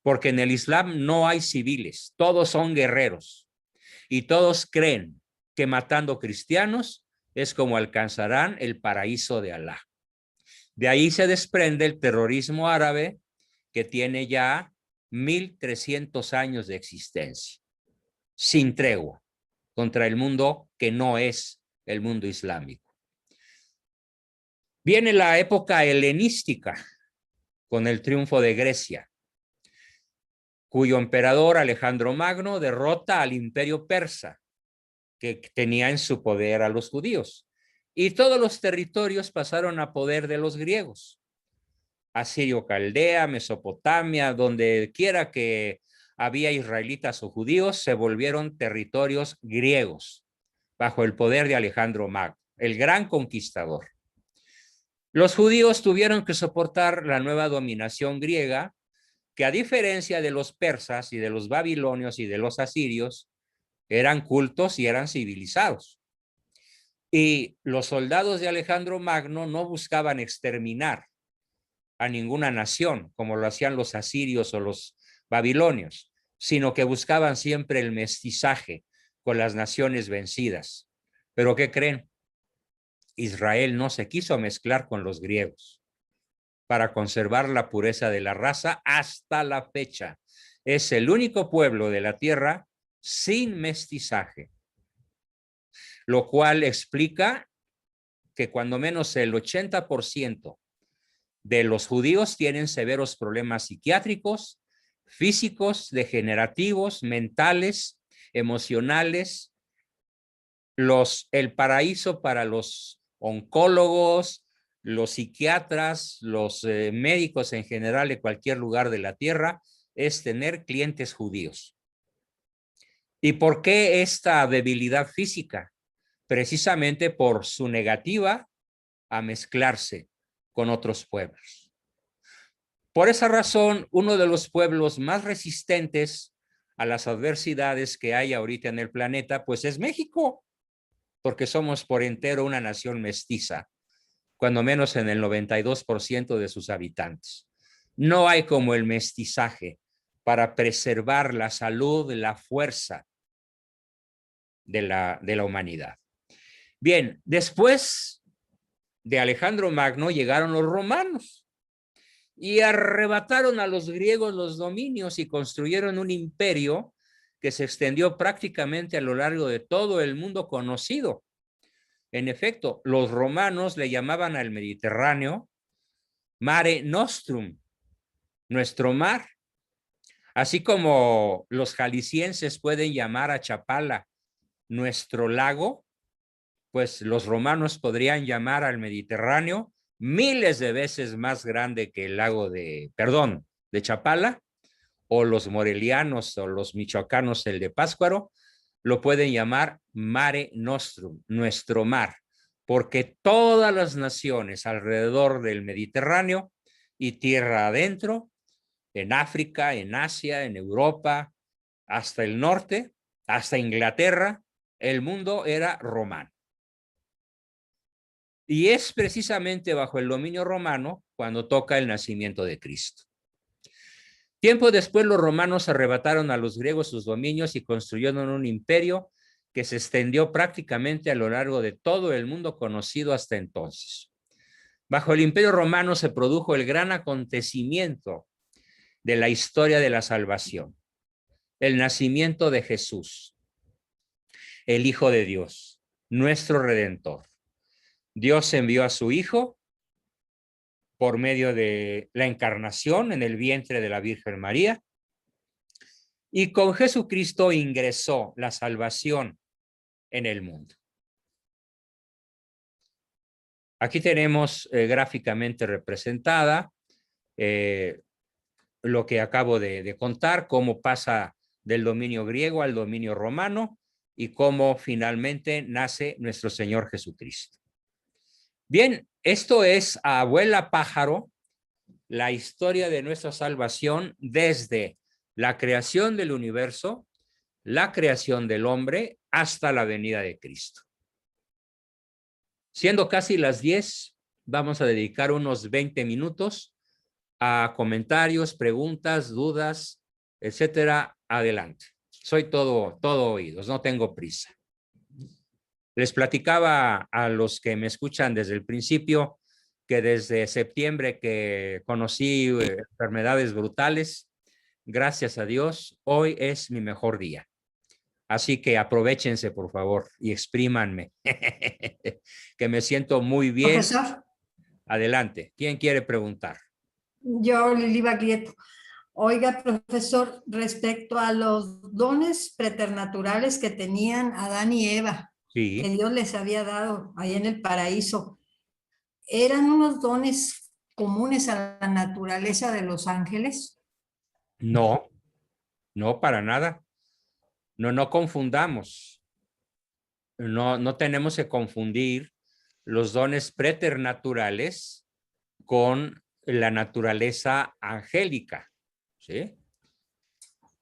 Porque en el Islam no hay civiles, todos son guerreros y todos creen que matando cristianos es como alcanzarán el paraíso de Alá. De ahí se desprende el terrorismo árabe, que tiene ya 1300 años de existencia, sin tregua, contra el mundo que no es el mundo islámico. Viene la época helenística con el triunfo de Grecia, cuyo emperador Alejandro Magno derrota al imperio persa, que tenía en su poder a los judíos, y todos los territorios pasaron a poder de los griegos. Asirio Caldea, Mesopotamia, donde quiera que había israelitas o judíos, se volvieron territorios griegos bajo el poder de Alejandro Magno, el gran conquistador. Los judíos tuvieron que soportar la nueva dominación griega, que a diferencia de los persas y de los babilonios y de los asirios, eran cultos y eran civilizados. Y los soldados de Alejandro Magno no buscaban exterminar a ninguna nación, como lo hacían los asirios o los babilonios, sino que buscaban siempre el mestizaje con las naciones vencidas. ¿Pero qué creen? Israel no se quiso mezclar con los griegos para conservar la pureza de la raza hasta la fecha. Es el único pueblo de la tierra sin mestizaje, lo cual explica que cuando menos el 80% de los judíos tienen severos problemas psiquiátricos, físicos, degenerativos, mentales, emocionales. El paraíso para los oncólogos, los psiquiatras, los médicos en general de cualquier lugar de la tierra es tener clientes judíos. ¿Y por qué esta debilidad física? Precisamente por su negativa a mezclarse con otros pueblos. Por esa razón, uno de los pueblos más resistentes a las adversidades que hay ahorita en el planeta, pues es México, porque somos por entero una nación mestiza, cuando menos en el 92% de sus habitantes. No hay como el mestizaje para preservar la salud, la fuerza de la humanidad. Bien, después de Alejandro Magno llegaron los romanos y arrebataron a los griegos los dominios y construyeron un imperio que se extendió prácticamente a lo largo de todo el mundo conocido. En efecto, los romanos le llamaban al Mediterráneo Mare Nostrum, nuestro mar, así como los jaliscienses pueden llamar a Chapala nuestro lago, pues los romanos podrían llamar al Mediterráneo miles de veces más grande que el lago de Chapala, o los morelianos o los michoacanos el de Pátzcuaro, lo pueden llamar Mare Nostrum, nuestro mar, porque todas las naciones alrededor del Mediterráneo y tierra adentro, en África, en Asia, en Europa, hasta el norte, hasta Inglaterra, el mundo era romano. Y es precisamente bajo el dominio romano cuando toca el nacimiento de Cristo. Tiempo después los romanos arrebataron a los griegos sus dominios y construyeron un imperio que se extendió prácticamente a lo largo de todo el mundo conocido hasta entonces. Bajo el imperio romano se produjo el gran acontecimiento de la historia de la salvación, el nacimiento de Jesús, el Hijo de Dios, nuestro Redentor. Dios envió a su Hijo por medio de la encarnación en el vientre de la Virgen María, y con Jesucristo ingresó la salvación en el mundo. Aquí tenemos gráficamente representada lo que acabo de contar, cómo pasa del dominio griego al dominio romano y cómo finalmente nace nuestro Señor Jesucristo. Bien, esto es a abuela pájaro la historia de nuestra salvación desde la creación del universo, la creación del hombre, hasta la venida de Cristo. Siendo casi las 10, vamos a dedicar unos 20 minutos a comentarios, preguntas, dudas, etcétera. Adelante. Soy todo oídos, no tengo prisa. Les platicaba a los que me escuchan desde el principio que desde septiembre que conocí enfermedades brutales, gracias a Dios, hoy es mi mejor día. Así que aprovéchense, por favor, y exprímanme, que me siento muy bien. Profesor, Adelante. ¿Quién quiere preguntar? yo, Lili Baglietto. Oiga, profesor, respecto a los dones preternaturales que tenían Adán y Eva, que Sí. Dios les había dado ahí en el paraíso, ¿eran unos dones comunes a la naturaleza de los ángeles? No, no para nada. No confundamos. No tenemos que confundir los dones preternaturales con la naturaleza angélica, ¿sí?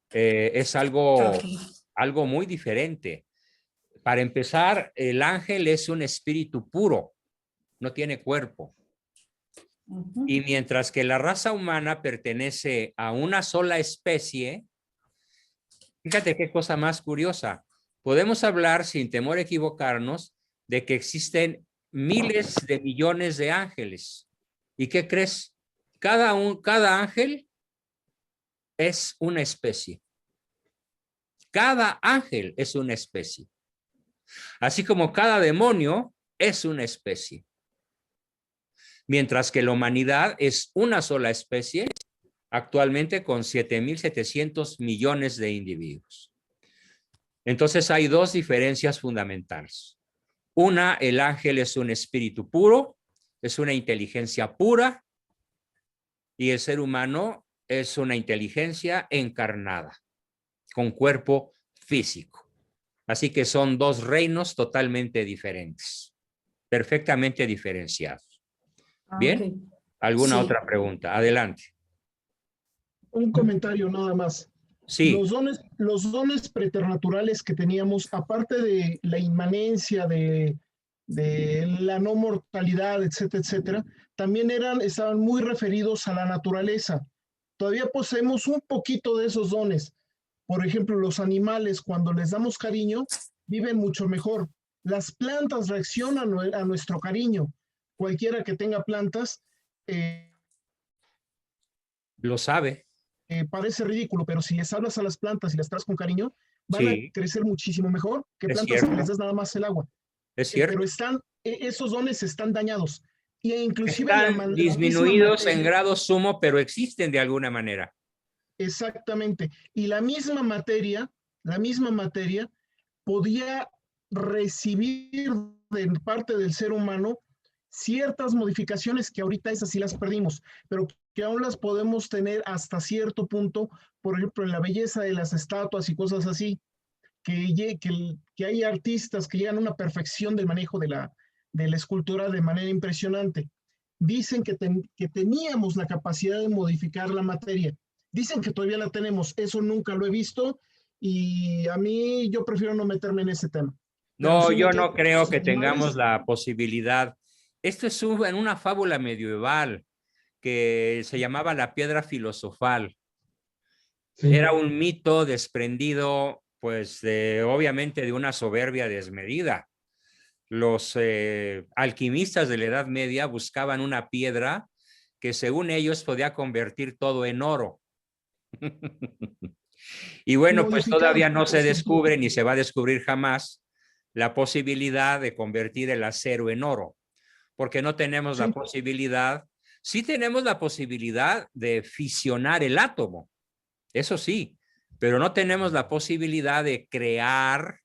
Es algo muy diferente. Para empezar, el ángel es un espíritu puro, no tiene cuerpo. Y mientras que la raza humana pertenece a una sola especie, fíjate qué cosa más curiosa. Podemos hablar sin temor a equivocarnos de que existen miles de millones de ángeles. ¿Y qué crees? Cada ángel es una especie. Cada ángel es una especie. Así como cada demonio es una especie. Mientras que la humanidad es una sola especie, actualmente con 7.700 millones de individuos. Entonces hay dos diferencias fundamentales. Una, el ángel es un espíritu puro, es una inteligencia pura, y el ser humano es una inteligencia encarnada, con cuerpo físico. Así que son dos reinos totalmente diferentes, perfectamente diferenciados. ¿Bien? Okay. ¿Alguna Sí. otra pregunta? Adelante. Un comentario nada más. Sí. Los dones preternaturales que teníamos, aparte de la inmanencia, de la no mortalidad, etcétera, etcétera, también estaban muy referidos a la naturaleza. Todavía poseemos un poquito de esos dones. Por ejemplo, los animales, cuando les damos cariño, viven mucho mejor. Las plantas reaccionan a nuestro cariño. Cualquiera que tenga plantas, lo sabe. Parece ridículo, pero si les hablas a las plantas y las tratas con cariño, van a crecer muchísimo mejor que plantas que les das nada más el agua. Es cierto. Pero esos dones están dañados. E inclusive están disminuidos en grado sumo, pero existen de alguna manera. Exactamente. Y la misma materia podía recibir de parte del ser humano ciertas modificaciones que ahorita esas sí las perdimos, pero que aún las podemos tener hasta cierto punto, por ejemplo, en la belleza de las estatuas y cosas así, que hay artistas que llegan a una perfección del manejo de la escultura de manera impresionante. Dicen que teníamos la capacidad de modificar la materia. Dicen que todavía la tenemos. Eso nunca lo he visto y a mí yo prefiero no meterme en ese tema. No, yo no creo que tengamos la posibilidad. Esto es en una fábula medieval que se llamaba la piedra filosofal. Sí. Era un mito desprendido, pues, obviamente de una soberbia desmedida. Los alquimistas de la Edad Media buscaban una piedra que según ellos podía convertir todo en oro. Y bueno, pues todavía no se descubre ni se va a descubrir jamás la posibilidad de convertir el acero en oro, porque no tenemos la posibilidad. Sí tenemos la posibilidad de fisionar el átomo, eso sí, pero no tenemos la posibilidad de crear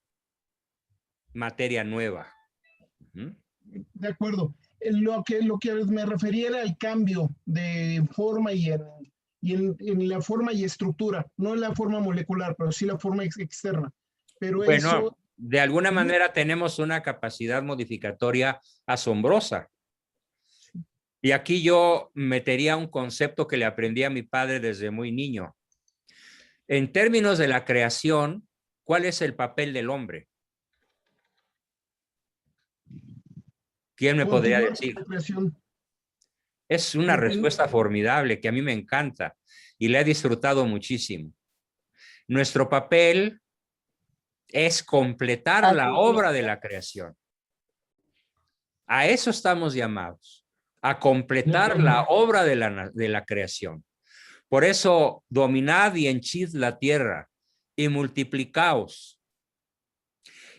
materia nueva. De acuerdo. Lo que me refería era al cambio de forma y en la forma y estructura, no en la forma molecular, pero sí la forma externa. Pero bueno, eso... de alguna manera tenemos una capacidad modificatoria asombrosa. Y aquí yo metería un concepto que le aprendí a mi padre desde muy niño. En términos de la creación, ¿cuál es el papel del hombre? ¿Quién me podría decir? Es una respuesta formidable que a mí me encanta y la he disfrutado muchísimo. Nuestro papel es completar la obra de la creación. A eso estamos llamados, a completar la obra de la creación. Por eso, dominad y henchid la tierra y multiplicaos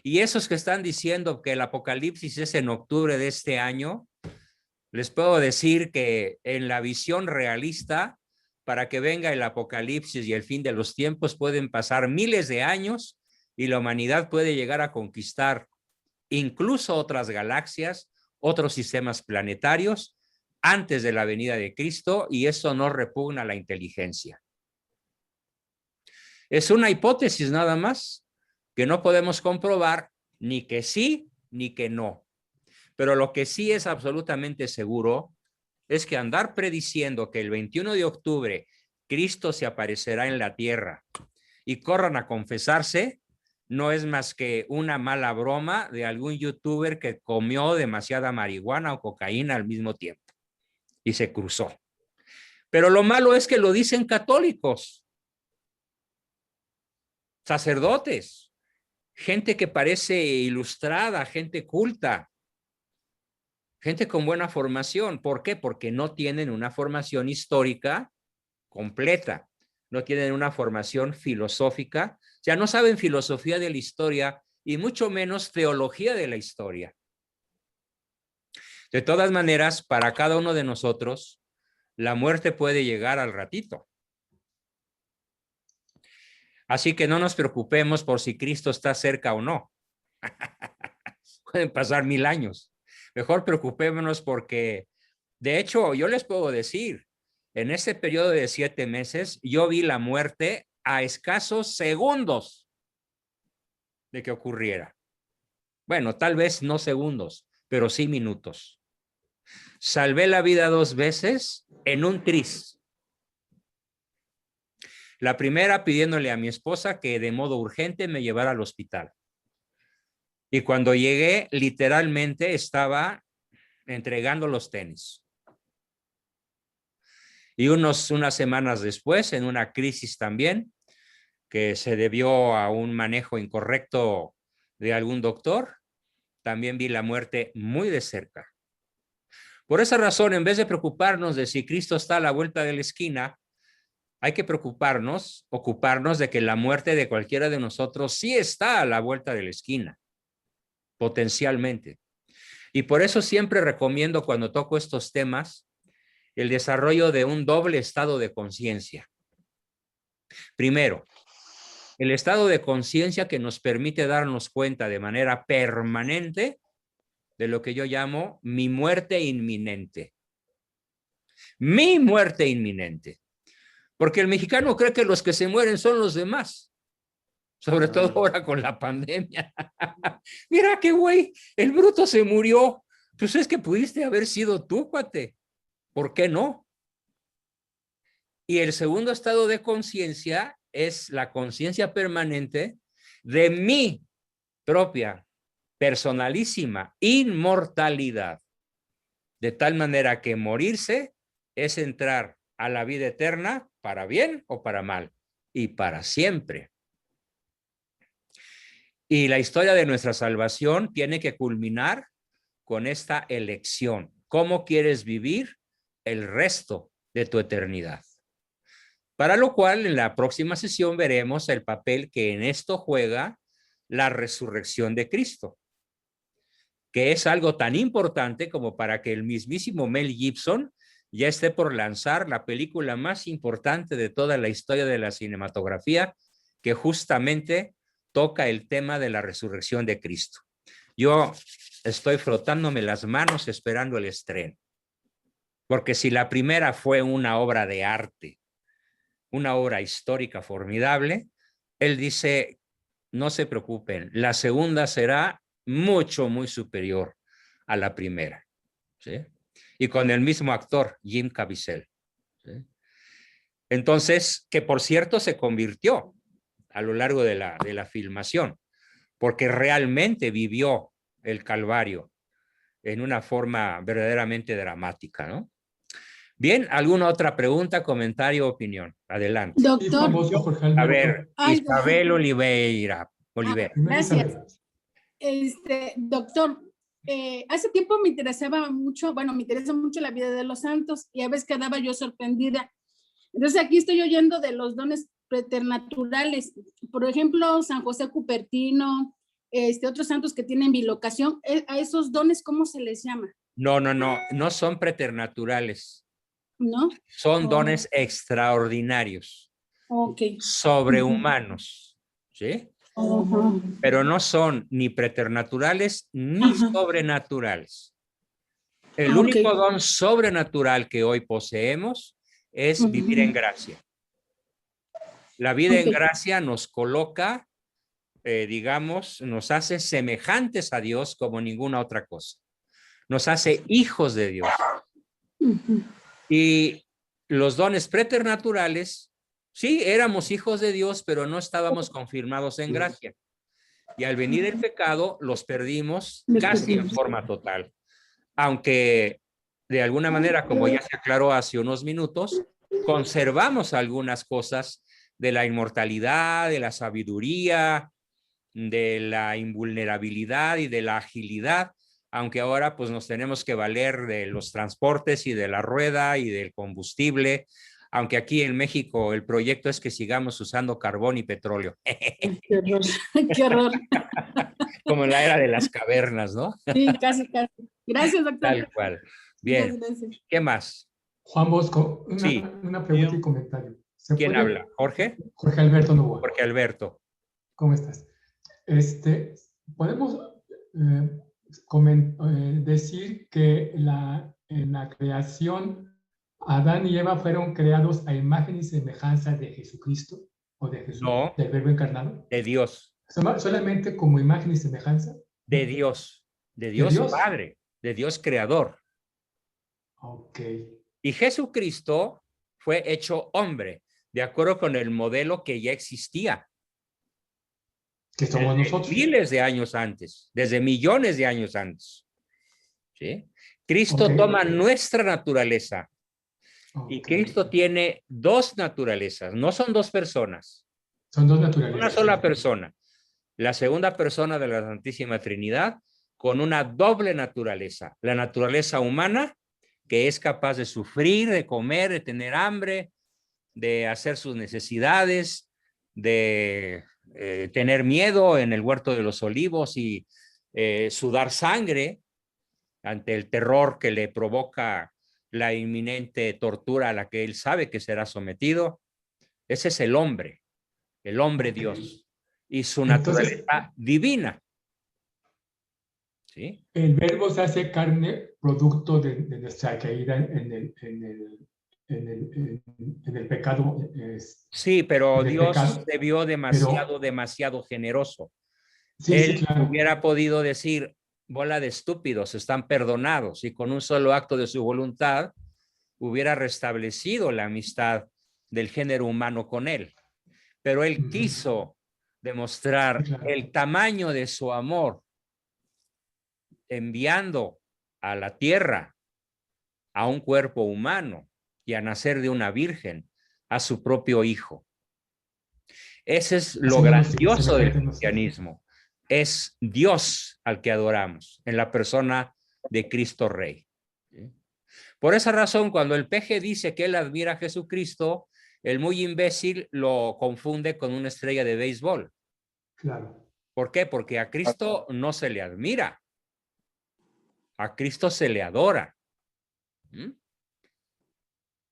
Y esos que están diciendo que el apocalipsis es en octubre de este año, les puedo decir que en la visión realista, para que venga el apocalipsis y el fin de los tiempos, pueden pasar miles de años y la humanidad puede llegar a conquistar incluso otras galaxias, otros sistemas planetarios antes de la venida de Cristo, y eso no repugna la inteligencia. Es una hipótesis nada más que no podemos comprobar ni que sí ni que no. Pero lo que sí es absolutamente seguro es que andar prediciendo que el 21 de octubre Cristo se aparecerá en la tierra y corran a confesarse no es más que una mala broma de algún youtuber que comió demasiada marihuana o cocaína al mismo tiempo y se cruzó. Pero lo malo es que lo dicen católicos, sacerdotes, gente que parece ilustrada, gente culta, gente con buena formación. ¿Por qué? Porque no tienen una formación histórica completa, no tienen una formación filosófica, o sea, no saben filosofía de la historia y mucho menos teología de la historia. De todas maneras, para cada uno de nosotros, la muerte puede llegar al ratito. Así que no nos preocupemos por si Cristo está cerca o no. Pueden pasar 1000 años. Mejor preocupémonos porque, de hecho, yo les puedo decir, en ese periodo de 7 meses, yo vi la muerte a escasos segundos de que ocurriera. Bueno, tal vez no segundos, pero sí minutos. Salvé la vida 2 veces en un tris. La primera pidiéndole a mi esposa que de modo urgente me llevara al hospital. Y cuando llegué, literalmente estaba entregando los tenis. Y unas semanas después, en una crisis también, que se debió a un manejo incorrecto de algún doctor, también vi la muerte muy de cerca. Por esa razón, en vez de preocuparnos de si Cristo está a la vuelta de la esquina, hay que ocuparnos de que la muerte de cualquiera de nosotros sí está a la vuelta de la esquina, potencialmente. Y por eso siempre recomiendo cuando toco estos temas el desarrollo de un doble estado de conciencia. Primero, el estado de conciencia que nos permite darnos cuenta de manera permanente de lo que yo llamo mi muerte inminente. Mi muerte inminente. Porque el mexicano cree que los que se mueren son los demás. Sobre todo ahora con la pandemia. Mira qué güey, el bruto se murió. Pues es que pudiste haber sido tú, cuate. ¿Por qué no? Y el segundo estado de conciencia es la conciencia permanente de mi propia, personalísima inmortalidad. De tal manera que morirse es entrar a la vida eterna para bien o para mal y para siempre. Y la historia de nuestra salvación tiene que culminar con esta elección. ¿Cómo quieres vivir el resto de tu eternidad? Para lo cual, en la próxima sesión veremos el papel que en esto juega la resurrección de Cristo, que es algo tan importante como para que el mismísimo Mel Gibson ya esté por lanzar la película más importante de toda la historia de la cinematografía, que justamente toca el tema de la resurrección de Cristo. Yo estoy frotándome las manos esperando el estreno, porque si la primera fue una obra de arte, una obra histórica formidable, él dice, no se preocupen, la segunda será mucho, muy superior a la primera, ¿sí? Y con el mismo actor, Jim Caviezel, ¿sí? Entonces, que por cierto se convirtió a lo largo de la filmación, porque realmente vivió el Calvario en una forma verdaderamente dramática, ¿no? Bien, ¿alguna otra pregunta, comentario, opinión? Adelante. Doctor. A ver, Isabel Oliveira. Gracias. Doctor, hace tiempo me interesaba mucho, bueno, me interesa mucho la vida de los santos y a veces quedaba yo sorprendida. Entonces aquí estoy oyendo de los dones preternaturales. Por ejemplo, San José Cupertino, otros santos que tienen bilocación, a esos dones, ¿cómo se les llama? No son preternaturales. ¿No? Son Oh. dones extraordinarios, Okay. sobrehumanos, ¿sí? Pero no son ni preternaturales ni sobrenaturales. El único don sobrenatural que hoy poseemos es vivir en gracia. La vida en gracia nos coloca, digamos, nos hace semejantes a Dios como ninguna otra cosa. Nos hace hijos de Dios. Y los dones preternaturales, sí, éramos hijos de Dios, pero no estábamos confirmados en gracia. Y al venir el pecado, los perdimos casi en forma total. Aunque de alguna manera, como ya se aclaró hace unos minutos, conservamos algunas cosas de la inmortalidad, de la sabiduría, de la invulnerabilidad y de la agilidad, aunque ahora pues nos tenemos que valer de los transportes y de la rueda y del combustible, aunque aquí en México el proyecto es que sigamos usando carbón y petróleo. Qué horror, qué horror. Como en la era de las cavernas, ¿no? Sí, casi, casi. Gracias, doctor. Tal cual. Bien. Gracias. ¿Qué más? Juan Bosco, Sí. una pregunta y comentario. ¿Quién habla? ¿Jorge? Jorge Alberto Novoa. Jorge Alberto. ¿Cómo estás? Podemos decir que en la creación, Adán y Eva fueron creados a imagen y semejanza de Jesucristo o de Jesús, No, del Verbo encarnado. de Dios. Solamente como imagen y semejanza. De Dios. De Dios Padre. De Dios Creador. Ok. Y Jesucristo fue hecho hombre, de acuerdo con el modelo que ya existía. Que somos nosotros. Miles de años antes, desde millones de años antes. ¿Sí? Cristo toma nuestra naturaleza. Y Cristo tiene dos naturalezas, no son dos personas. Son dos naturalezas. Una sola persona. La segunda persona de la Santísima Trinidad con una doble naturaleza. La naturaleza humana, que es capaz de sufrir, de comer, de tener hambre, de hacer sus necesidades, de tener miedo en el huerto de los olivos y sudar sangre ante el terror que le provoca la inminente tortura a la que él sabe que será sometido. Ese es el hombre Dios y su naturaleza divina. ¿Sí? El Verbo se hace carne producto de nuestra caída en el pecado. Sí, pero Dios se vio demasiado generoso. Sí, Él sí, claro. hubiera podido decir, bola de estúpidos, están perdonados, y con un solo acto de su voluntad hubiera restablecido la amistad del género humano con él. Pero él quiso demostrar el tamaño de su amor enviando a la tierra a un cuerpo humano y a nacer de una virgen a su propio hijo. Ese es lo grandioso del cristianismo. Es Dios al que adoramos en la persona de Cristo Rey. Por esa razón, cuando el peje dice que él admira a Jesucristo, el muy imbécil lo confunde con una estrella de béisbol. Claro. ¿Por qué? Porque a Cristo no se le admira. A Cristo se le adora.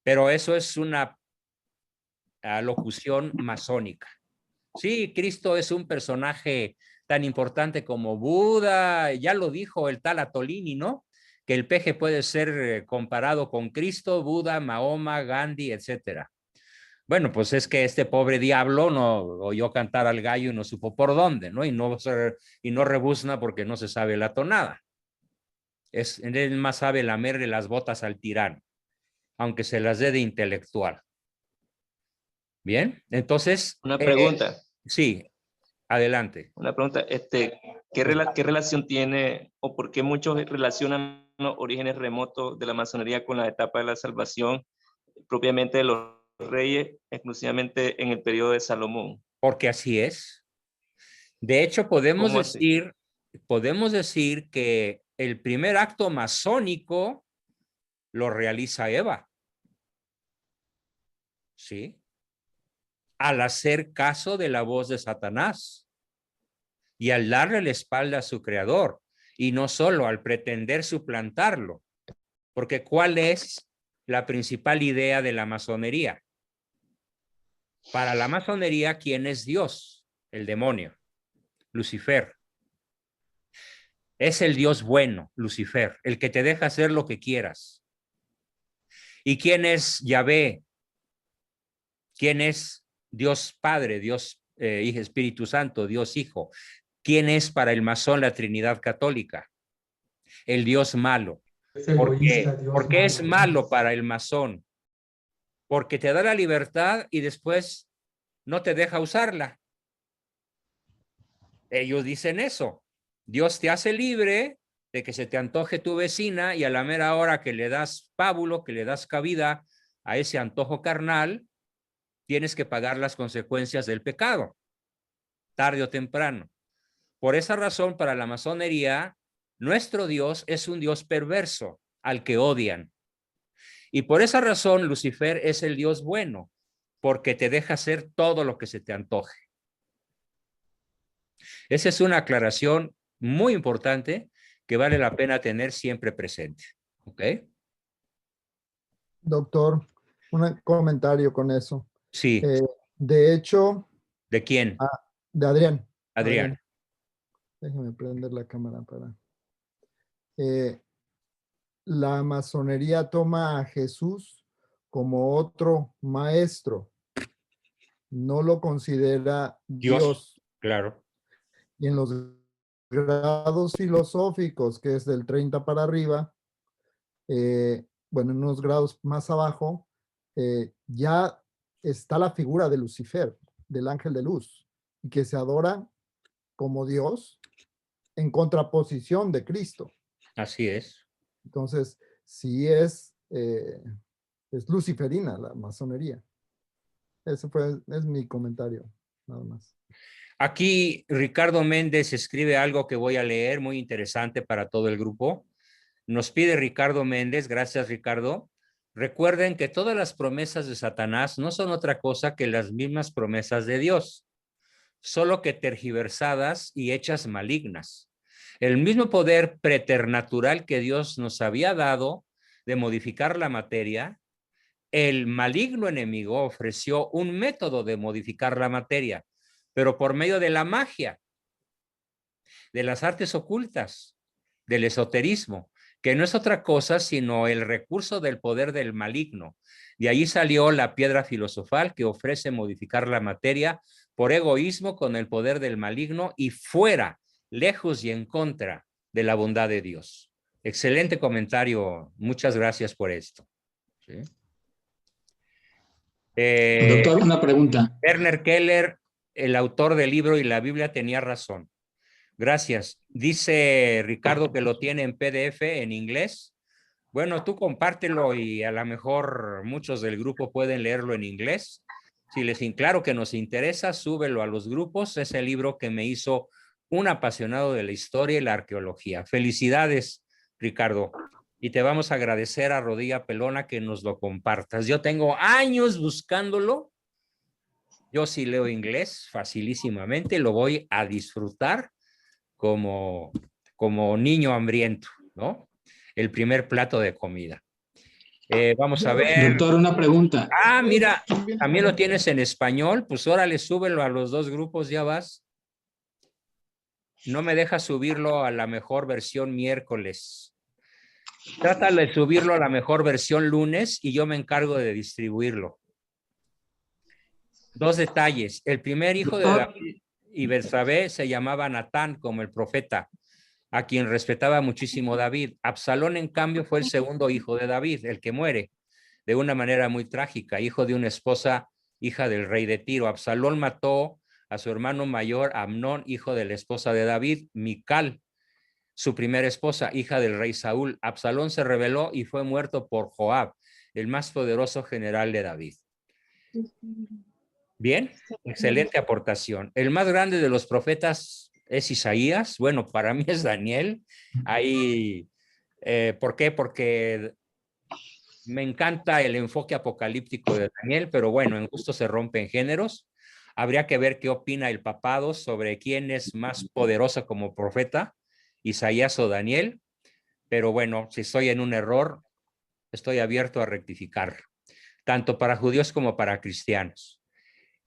Pero eso es una locución masónica. Sí, Cristo es un personaje tan importante como Buda. Ya lo dijo el tal Atolini, ¿no? Que el peje puede ser comparado con Cristo, Buda, Mahoma, Gandhi, etcétera. Bueno, pues es que este pobre diablo no oyó cantar al gallo y no supo por dónde, ¿no? Y no rebuzna porque no se sabe la tonada. Él más sabe lamerle las botas al tirano, aunque se las dé de intelectual. Bien, entonces. Una pregunta. Sí, adelante. Una pregunta, ¿qué relación tiene o por qué muchos relacionan los orígenes remotos de la masonería con la etapa de la salvación propiamente de los reyes, exclusivamente en el periodo de Salomón? Porque así es. De hecho, podemos decir que el primer acto masónico lo realiza Eva. ¿Sí? Al hacer caso de la voz de Satanás. y al darle la espalda a su creador, y no solo al pretender suplantarlo. Porque ¿cuál es la principal idea de la masonería? Para la masonería, ¿quién es Dios? El demonio, Lucifer. Es el Dios bueno, Lucifer, el que te deja hacer lo que quieras. ¿Y quién es Yahvé? ¿Quién es Dios Padre, Dios Espíritu Santo, Dios Hijo? ¿Quién es para el masón la Trinidad Católica? El Dios malo. ¿Por qué? Porque es malo para el masón. Porque te da la libertad y después no te deja usarla. Ellos dicen eso. Dios te hace libre de que se te antoje tu vecina y a la mera hora que le das pábulo, que le das cabida a ese antojo carnal, tienes que pagar las consecuencias del pecado, tarde o temprano. Por esa razón, para la masonería, nuestro Dios es un Dios perverso al que odian. Y por esa razón, Lucifer es el Dios bueno, porque te deja hacer todo lo que se te antoje. Esa es una aclaración muy importante que vale la pena tener siempre presente. ¿Ok? Doctor, un comentario con eso. Sí. De hecho... ¿De quién? De Adrián. Adrián. Déjame prender la cámara para... la masonería toma a Jesús como otro maestro. No lo considera Dios. Claro. Y en los grados filosóficos, que es del 30 para arriba, bueno, en unos grados más abajo, ya está la figura de Lucifer, del ángel de luz, y que se adora como Dios en contraposición de Cristo. Así es. Entonces, sí es luciferina la masonería. Ese es mi comentario, nada más. Aquí Ricardo Méndez escribe algo que voy a leer, muy interesante para todo el grupo. Nos pide Ricardo Méndez, gracias Ricardo. Recuerden que todas las promesas de Satanás no son otra cosa que las mismas promesas de Dios, solo que tergiversadas y hechas malignas. El mismo poder preternatural que Dios nos había dado de modificar la materia, el maligno enemigo ofreció un método de modificar la materia, pero por medio de la magia, de las artes ocultas, del esoterismo, que no es otra cosa sino el recurso del poder del maligno. De ahí salió la piedra filosofal que ofrece modificar la materia por egoísmo con el poder del maligno y fuera, lejos y en contra de la bondad de Dios. Excelente comentario. Muchas gracias por esto. ¿Sí? Doctor, una pregunta. Werner Keller, el autor del libro y la Biblia, tenía razón. Gracias. Dice Ricardo que lo tiene en PDF en inglés. Bueno, tú compártelo y a lo mejor muchos del grupo pueden leerlo en inglés. Si les claro que nos interesa, súbelo a los grupos. Es el libro que me hizo un apasionado de la historia y la arqueología. Felicidades, Ricardo. Y te vamos a agradecer a Rodilla Pelona que nos lo compartas. Yo tengo años buscándolo. Yo sí leo inglés facilísimamente. Lo voy a disfrutar como niño hambriento, ¿no? El primer plato de comida. Vamos a ver. Doctor, una pregunta. Ah, mira, también lo tienes en español. Pues órale, súbelo a los dos grupos, ya vas. No me dejas subirlo a la mejor versión miércoles. Trata de subirlo a la mejor versión lunes y yo me encargo de distribuirlo. Dos detalles. El primer hijo de David y Betsabé se llamaba Natán, como el profeta, a quien respetaba muchísimo David. Absalón, en cambio, fue el segundo hijo de David, el que muere de una manera muy trágica, hijo de una esposa, hija del rey de Tiro. Absalón mató a su hermano mayor, Amnón, hijo de la esposa de David, Mical, su primera esposa, hija del rey Saúl. Absalón se rebeló y fue muerto por Joab, el más poderoso general de David. Bien, excelente aportación. El más grande de los profetas es Isaías. Bueno, para mí es Daniel. Ahí, ¿por qué? Porque me encanta el enfoque apocalíptico de Daniel, pero bueno, en gusto se rompen géneros. Habría que ver qué opina el papado sobre quién es más poderoso como profeta, Isaías o Daniel. Pero bueno, si estoy en un error, estoy abierto a rectificar, tanto para judíos como para cristianos.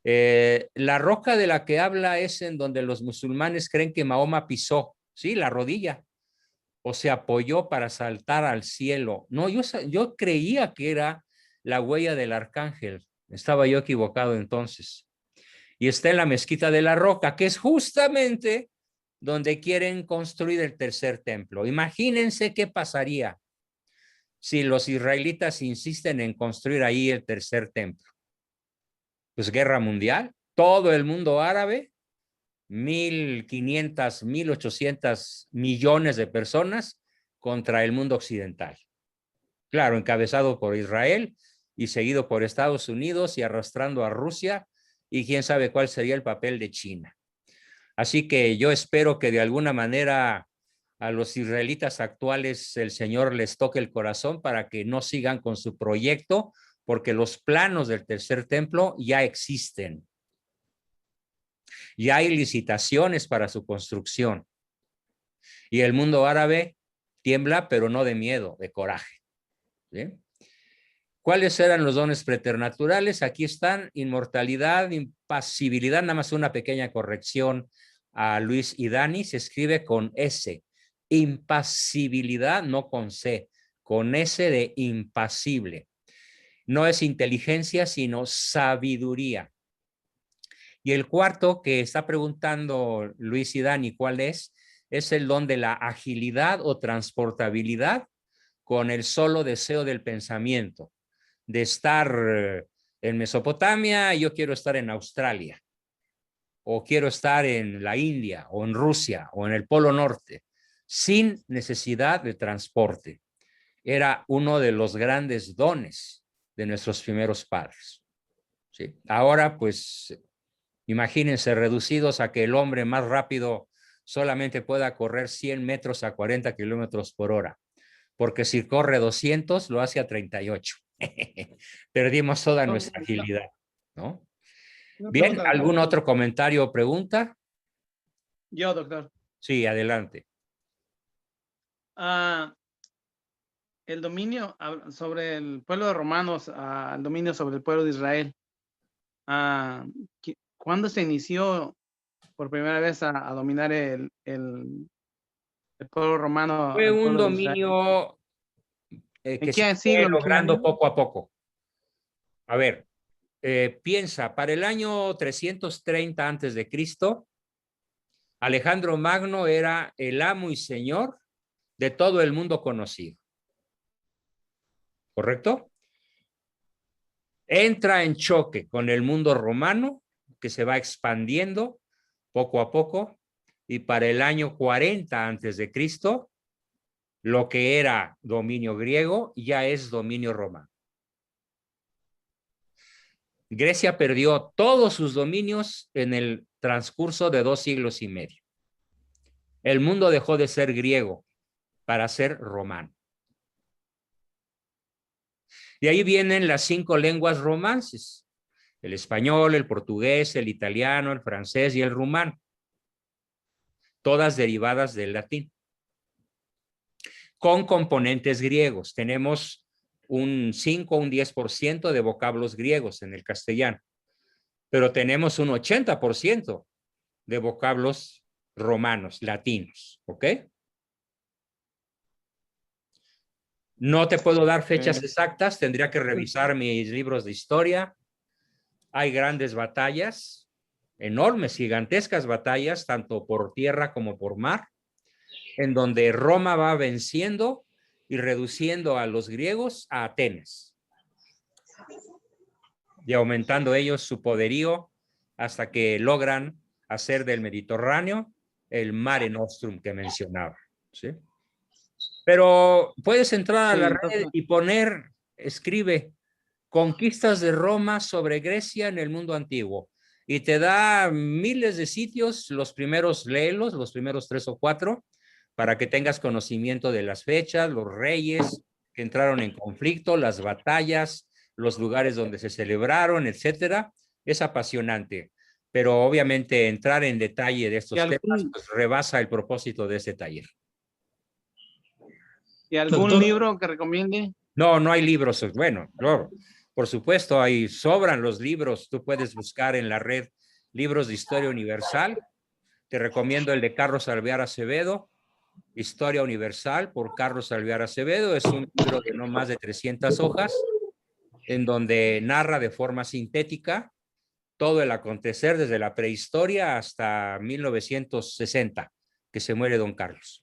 La roca de la que habla es en donde los musulmanes creen que Mahoma pisó, ¿sí? La rodilla, o se apoyó para saltar al cielo. No, yo creía que era la huella del arcángel. Estaba yo equivocado entonces. Y está en la mezquita de la Roca, que es justamente donde quieren construir el tercer templo. Imagínense qué pasaría si los israelitas insisten en construir ahí el tercer templo. Pues guerra mundial, todo el mundo árabe, 1.500, 1.800 millones de personas contra el mundo occidental. Claro, encabezado por Israel y seguido por Estados Unidos y arrastrando a Rusia, y quién sabe cuál sería el papel de China. Así que yo espero que de alguna manera a los israelitas actuales el Señor les toque el corazón para que no sigan con su proyecto, porque los planos del tercer templo ya existen. Ya hay licitaciones para su construcción. Y el mundo árabe tiembla, pero no de miedo, de coraje. ¿Sí? ¿Cuáles eran los dones preternaturales? Aquí están: inmortalidad, impasibilidad. Nada más una pequeña corrección a Luis y Dani, se escribe con S. Impasibilidad, no con C, con S de impasible. No es inteligencia, sino sabiduría. Y el cuarto que está preguntando Luis y Dani, ¿cuál es? Es el don de la agilidad o transportabilidad con el solo deseo del pensamiento, de estar en Mesopotamia, yo quiero estar en Australia, o quiero estar en la India, o en Rusia, o en el Polo Norte, sin necesidad de transporte. Era uno de los grandes dones de nuestros primeros padres. ¿Sí? Ahora, pues, imagínense reducidos a que el hombre más rápido solamente pueda correr 100 metros a 40 kilómetros por hora, porque si corre 200 lo hace a 38. Perdimos toda nuestra agilidad, ¿no? Bien, ¿algún otro comentario o pregunta? Yo, doctor. Sí, adelante. El dominio sobre el pueblo de romanos, el dominio sobre el pueblo de Israel. ¿Cuándo se inició por primera vez a dominar el pueblo romano? Fue un dominio que se fue logrando poco a poco. A ver, piensa, para el año 330 antes de Cristo, Alejandro Magno era el amo y señor de todo el mundo conocido. ¿Correcto? Entra en choque con el mundo romano, que se va expandiendo poco a poco, y para el año 40 antes de Cristo, lo que era dominio griego ya es dominio romano. Grecia perdió todos sus dominios en el transcurso de 2 siglos y medio. El mundo dejó de ser griego para ser romano. De ahí vienen las 5 lenguas romances: el español, el portugués, el italiano, el francés y el rumano, todas derivadas del latín, con componentes griegos. Tenemos un 5 o un 10% de vocablos griegos en el castellano, pero tenemos un 80% de vocablos romanos, latinos, ¿ok? No te puedo dar fechas exactas, tendría que revisar mis libros de historia. Hay grandes batallas, enormes, gigantescas batallas, tanto por tierra como por mar, en donde Roma va venciendo y reduciendo a los griegos a Atenas, y aumentando ellos su poderío hasta que logran hacer del Mediterráneo el Mare Nostrum que mencionaba, ¿sí? Pero puedes entrar a la red y poner, escribe, conquistas de Roma sobre Grecia en el mundo antiguo, y te da miles de sitios. Los primeros léelos, los primeros 3 o 4, para que tengas conocimiento de las fechas, los reyes que entraron en conflicto, las batallas, los lugares donde se celebraron, etcétera. Es apasionante. pero obviamente entrar en detalle de estos ¿Y algún- temas pues, rebasa el propósito de este taller. ¿Y algún Doctor. libro que recomiende? No, no hay libros. Bueno, no, por supuesto, ahí sobran los libros. Tú puedes buscar en la red libros de historia universal. Te recomiendo el de Carlos Alvear Acevedo, Historia Universal por Carlos Alvear Acevedo. Es un libro de no más de 300 hojas, en donde narra de forma sintética todo el acontecer desde la prehistoria hasta 1960, que se muere don Carlos.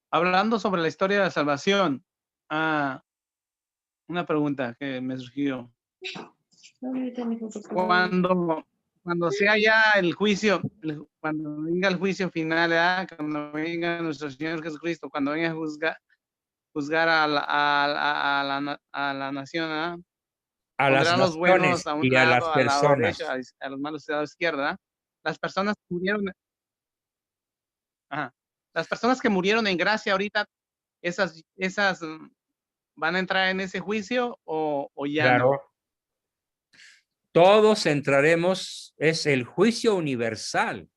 Hablando sobre la historia de la salvación, una pregunta que me surgió. Cuando sea ya el juicio, cuando venga el juicio final, ¿verdad? Cuando venga nuestro Señor Jesucristo, cuando venga a juzgar a la nación, ¿verdad? A las Pondrá a los buenos naciones a un y a las lado, al lado personas. derecho, a los malos a la izquierda. Las personas que murieron, las personas que murieron en gracia ahorita, esas van a entrar en ese juicio o ya Claro. no. Todos entraremos, es el juicio universal.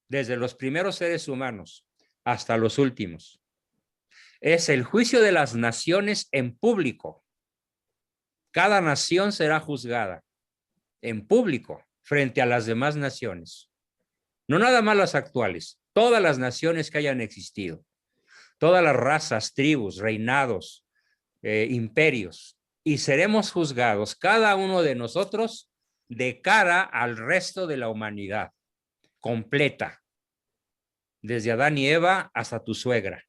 Desde los primeros seres humanos hasta los últimos. Es el juicio de las naciones en público. Cada nación será juzgada en público frente a las demás naciones. No nada más las actuales, todas las naciones que hayan existido. Todas las razas, tribus, reinados, imperios. Y seremos juzgados cada uno de nosotros de cara al resto de la humanidad completa. Desde Adán y Eva hasta tu suegra.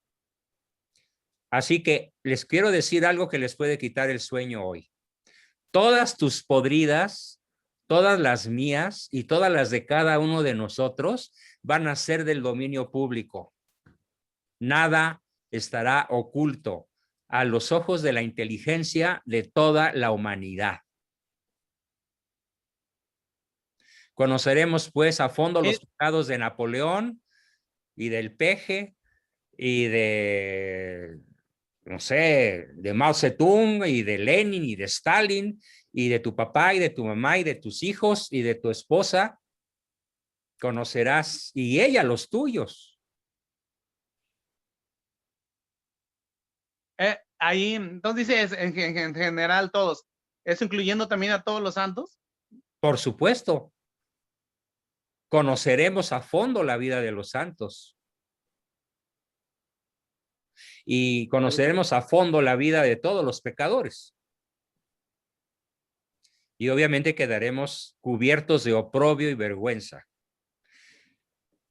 Así que les quiero decir algo que les puede quitar el sueño hoy. Todas tus podridas, todas las mías y todas las de cada uno de nosotros van a ser del dominio público. Nada estará oculto a los ojos de la inteligencia de toda la humanidad. Conoceremos pues a fondo los pecados de Napoleón y del Peje y de, no sé, de Mao Zedong y de Lenin y de Stalin y de tu papá y de tu mamá y de tus hijos y de tu esposa. Conocerás y ella los tuyos. Ahí, entonces dice en general todos. ¿Eso incluyendo también a todos los santos? Por supuesto. Conoceremos a fondo la vida de los santos. Y conoceremos a fondo la vida de todos los pecadores. Y obviamente quedaremos cubiertos de oprobio y vergüenza.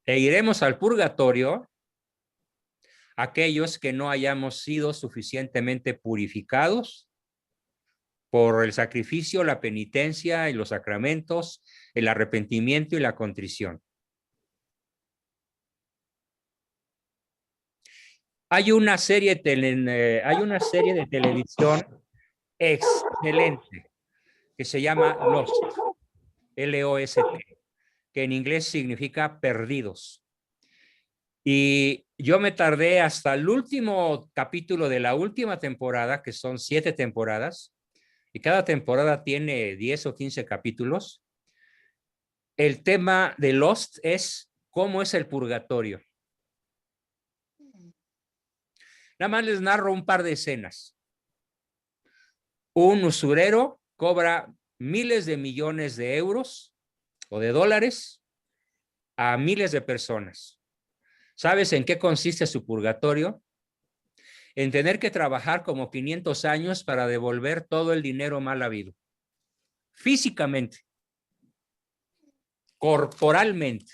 E iremos al purgatorio aquellos que no hayamos sido suficientemente purificados por el sacrificio, la penitencia y los sacramentos, el arrepentimiento y la contrición. Hay una serie de televisión excelente que se llama Lost, L-O-S-T, que en inglés significa perdidos. Y yo me tardé hasta el último capítulo de la última temporada, que son 7 temporadas, y cada temporada tiene 10 o 15 capítulos. El tema de Lost es cómo es el purgatorio. Nada más les narro un par de escenas. Un usurero cobra miles de millones de euros o de dólares a miles de personas. ¿Sabes en qué consiste su purgatorio? En tener que trabajar como 500 años para devolver todo el dinero mal habido. Físicamente. Corporalmente.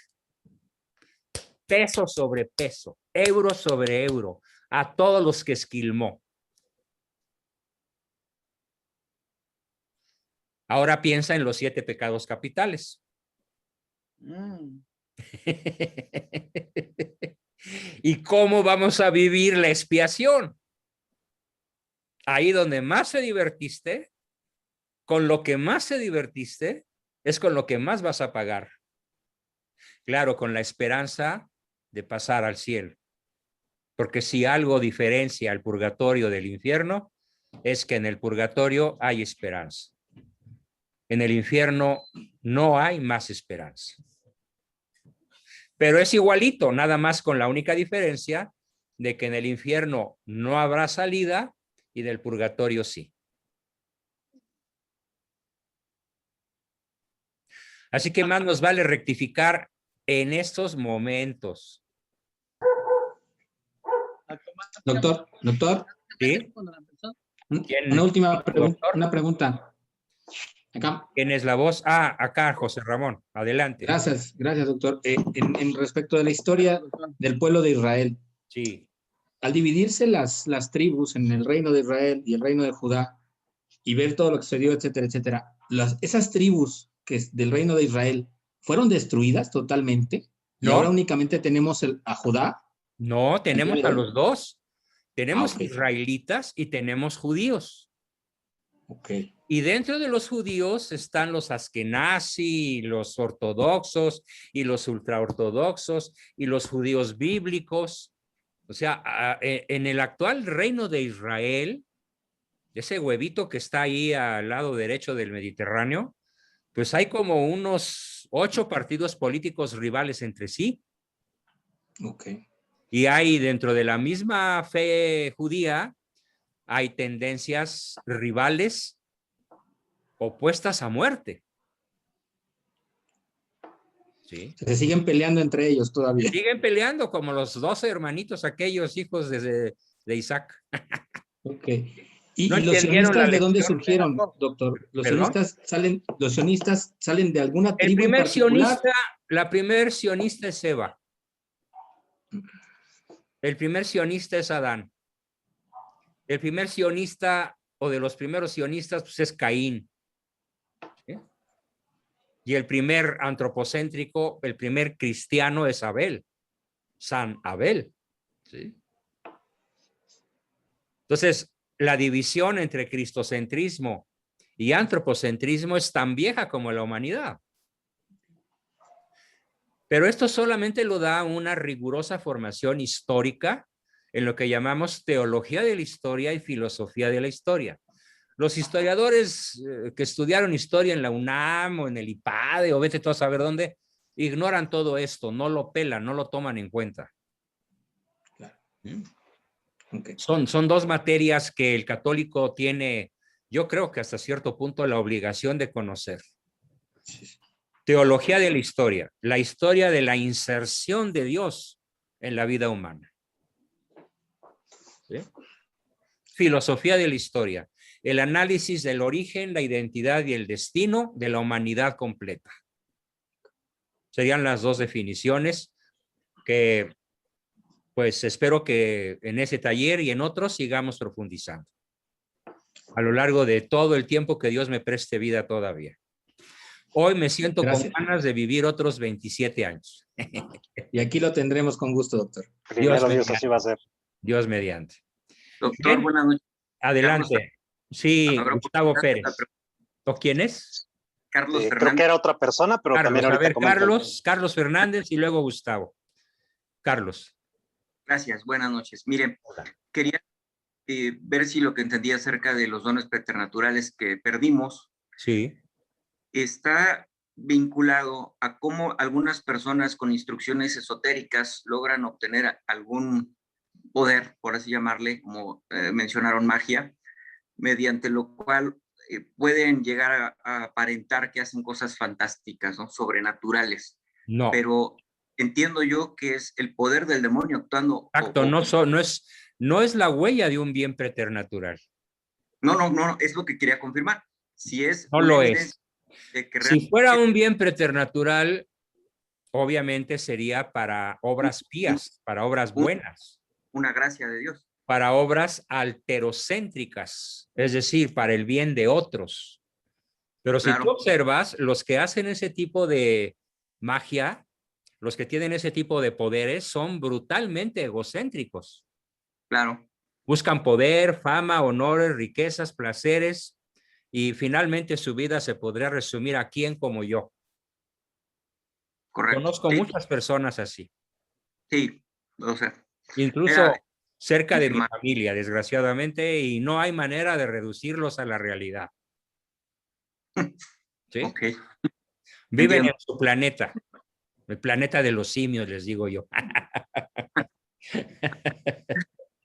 Peso sobre peso. Euro sobre euro. A todos los que esquilmó. Ahora piensa en los 7 pecados capitales. ¿Y cómo vamos a vivir la expiación? Ahí donde más te divertiste, con lo que más te divertiste, es con lo que más vas a pagar. Claro, con la esperanza de pasar al cielo. Porque si algo diferencia al purgatorio del infierno, es que en el purgatorio hay esperanza. En el infierno no hay más esperanza. Pero es igualito, nada más con la única diferencia de que en el infierno no habrá salida y del purgatorio sí. Así que más nos vale rectificar en estos momentos. Doctor, ¿Sí? una última pregunta, una pregunta. Acá. ¿Quién es la voz? Ah, acá, José Ramón. Adelante. Gracias, doctor. En respecto de la historia del pueblo de Israel. Sí. Al dividirse las tribus en el reino de Israel y el reino de Judá y ver todo lo que sucedió, etcétera, etcétera, esas tribus que es del reino de Israel fueron destruidas totalmente y No. ahora únicamente tenemos a Judá. No, tenemos a los dos. Tenemos ok. israelitas y tenemos judíos. Ok. Y dentro de los judíos están los askenazí, los ortodoxos y los ultraortodoxos y los judíos bíblicos. O sea, en el actual reino de Israel, ese huevito que está ahí al lado derecho del Mediterráneo, pues hay como unos 8 partidos políticos rivales entre sí. Ok. Y hay dentro de la misma fe judía, hay tendencias rivales opuestas a muerte. ¿Sí? Se siguen peleando entre ellos todavía. Siguen peleando como los 12 hermanitos, aquellos hijos de Isaac. Ok. ¿Y, ¿No y los entendieron sionistas la de dónde lección? surgieron, doctor? ¿Perdón? Los sionistas salen de alguna tribu en particular. La primer sionista es Eva. El primer sionista es Adán. El primer sionista o de los primeros sionistas pues es Caín. ¿Sí? Y el primer antropocéntrico, el primer cristiano es Abel. San Abel. ¿Sí? Entonces, la división entre cristocentrismo y antropocentrismo es tan vieja como la humanidad. Pero esto solamente lo da una rigurosa formación histórica en lo que llamamos teología de la historia y filosofía de la historia. Los historiadores que estudiaron historia en la UNAM o en el IPADE o vete tú a saber dónde, ignoran todo esto, no lo pelan, no lo toman en cuenta. ¿Mm? Okay. Son dos materias que el católico tiene, yo creo que hasta cierto punto, la obligación de conocer. Teología de la historia de la inserción de Dios en la vida humana. ¿Sí? Filosofía de la historia, el análisis del origen, la identidad y el destino de la humanidad completa. Serían las dos definiciones que pues espero que en ese taller y en otros sigamos profundizando a lo largo de todo el tiempo que Dios me preste vida todavía. Hoy me siento con ganas de vivir otros 27 años. Y aquí lo tendremos con gusto, doctor. Dios así va a ser. Dios mediante. Doctor, Bien. buenas noches. Adelante. Sí, Gustavo Pérez. ¿O quién es? Carlos Fernández. Creo que era otra persona, pero Carlos, también ahorita a ver, comenta. Carlos Fernández y luego Gustavo. Carlos. Gracias, buenas noches. Miren, quería ver si lo que entendí acerca de los dones preternaturales que perdimos está vinculado a cómo algunas personas con instrucciones esotéricas logran obtener algún poder, por así llamarle, como mencionaron magia, mediante lo cual pueden llegar a aparentar que hacen cosas fantásticas, ¿no? Sobrenaturales. No. Pero entiendo yo que es el poder del demonio actuando. Exacto, no es la huella de un bien preternatural. No, es lo que quería confirmar. Si es no lo es. De que si fuera un bien preternatural, obviamente sería para obras pías, para obras buenas. Una gracia de Dios. Para obras alterocéntricas, es decir, para el bien de otros. Pero si tú observas, los que hacen ese tipo de magia, los que tienen ese tipo de poderes son brutalmente egocéntricos. Claro. Buscan poder, fama, honores, riquezas, placeres y finalmente su vida se podría resumir a quién como yo. Correcto. Conozco muchas personas así. Sí, o sea. Incluso cerca de mi familia, desgraciadamente, y no hay manera de reducirlos a la realidad. ¿sí? Ok. Viven Entiendo. en su planeta, el planeta de los simios, les digo yo.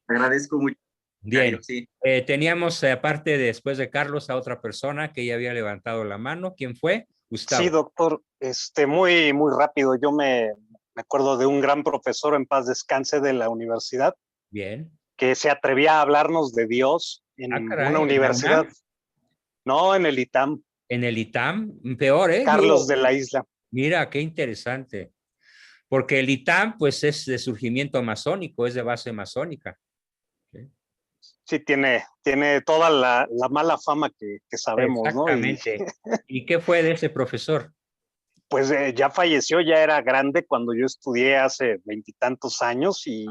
Agradezco mucho. Bien, Sí. teníamos aparte después de Carlos a otra persona que ya había levantado la mano. ¿Quién fue? Gustavo. Sí, doctor, muy rápido. Yo me acuerdo de un gran profesor en paz descanse de la universidad Bien. que se atrevía a hablarnos de Dios en Caray, una ¿en la universidad. UNAM? No, en el ITAM. En el ITAM, peor, ¿eh? Carlos Digo, de la Isla. mira, qué interesante. Porque el ITAM, pues, es de surgimiento masónico, es de base masónica. Sí, tiene toda la mala fama que sabemos, ¿no? Exactamente. ¿Y qué fue de ese profesor? Pues ya falleció, ya era grande cuando yo estudié hace 20 años y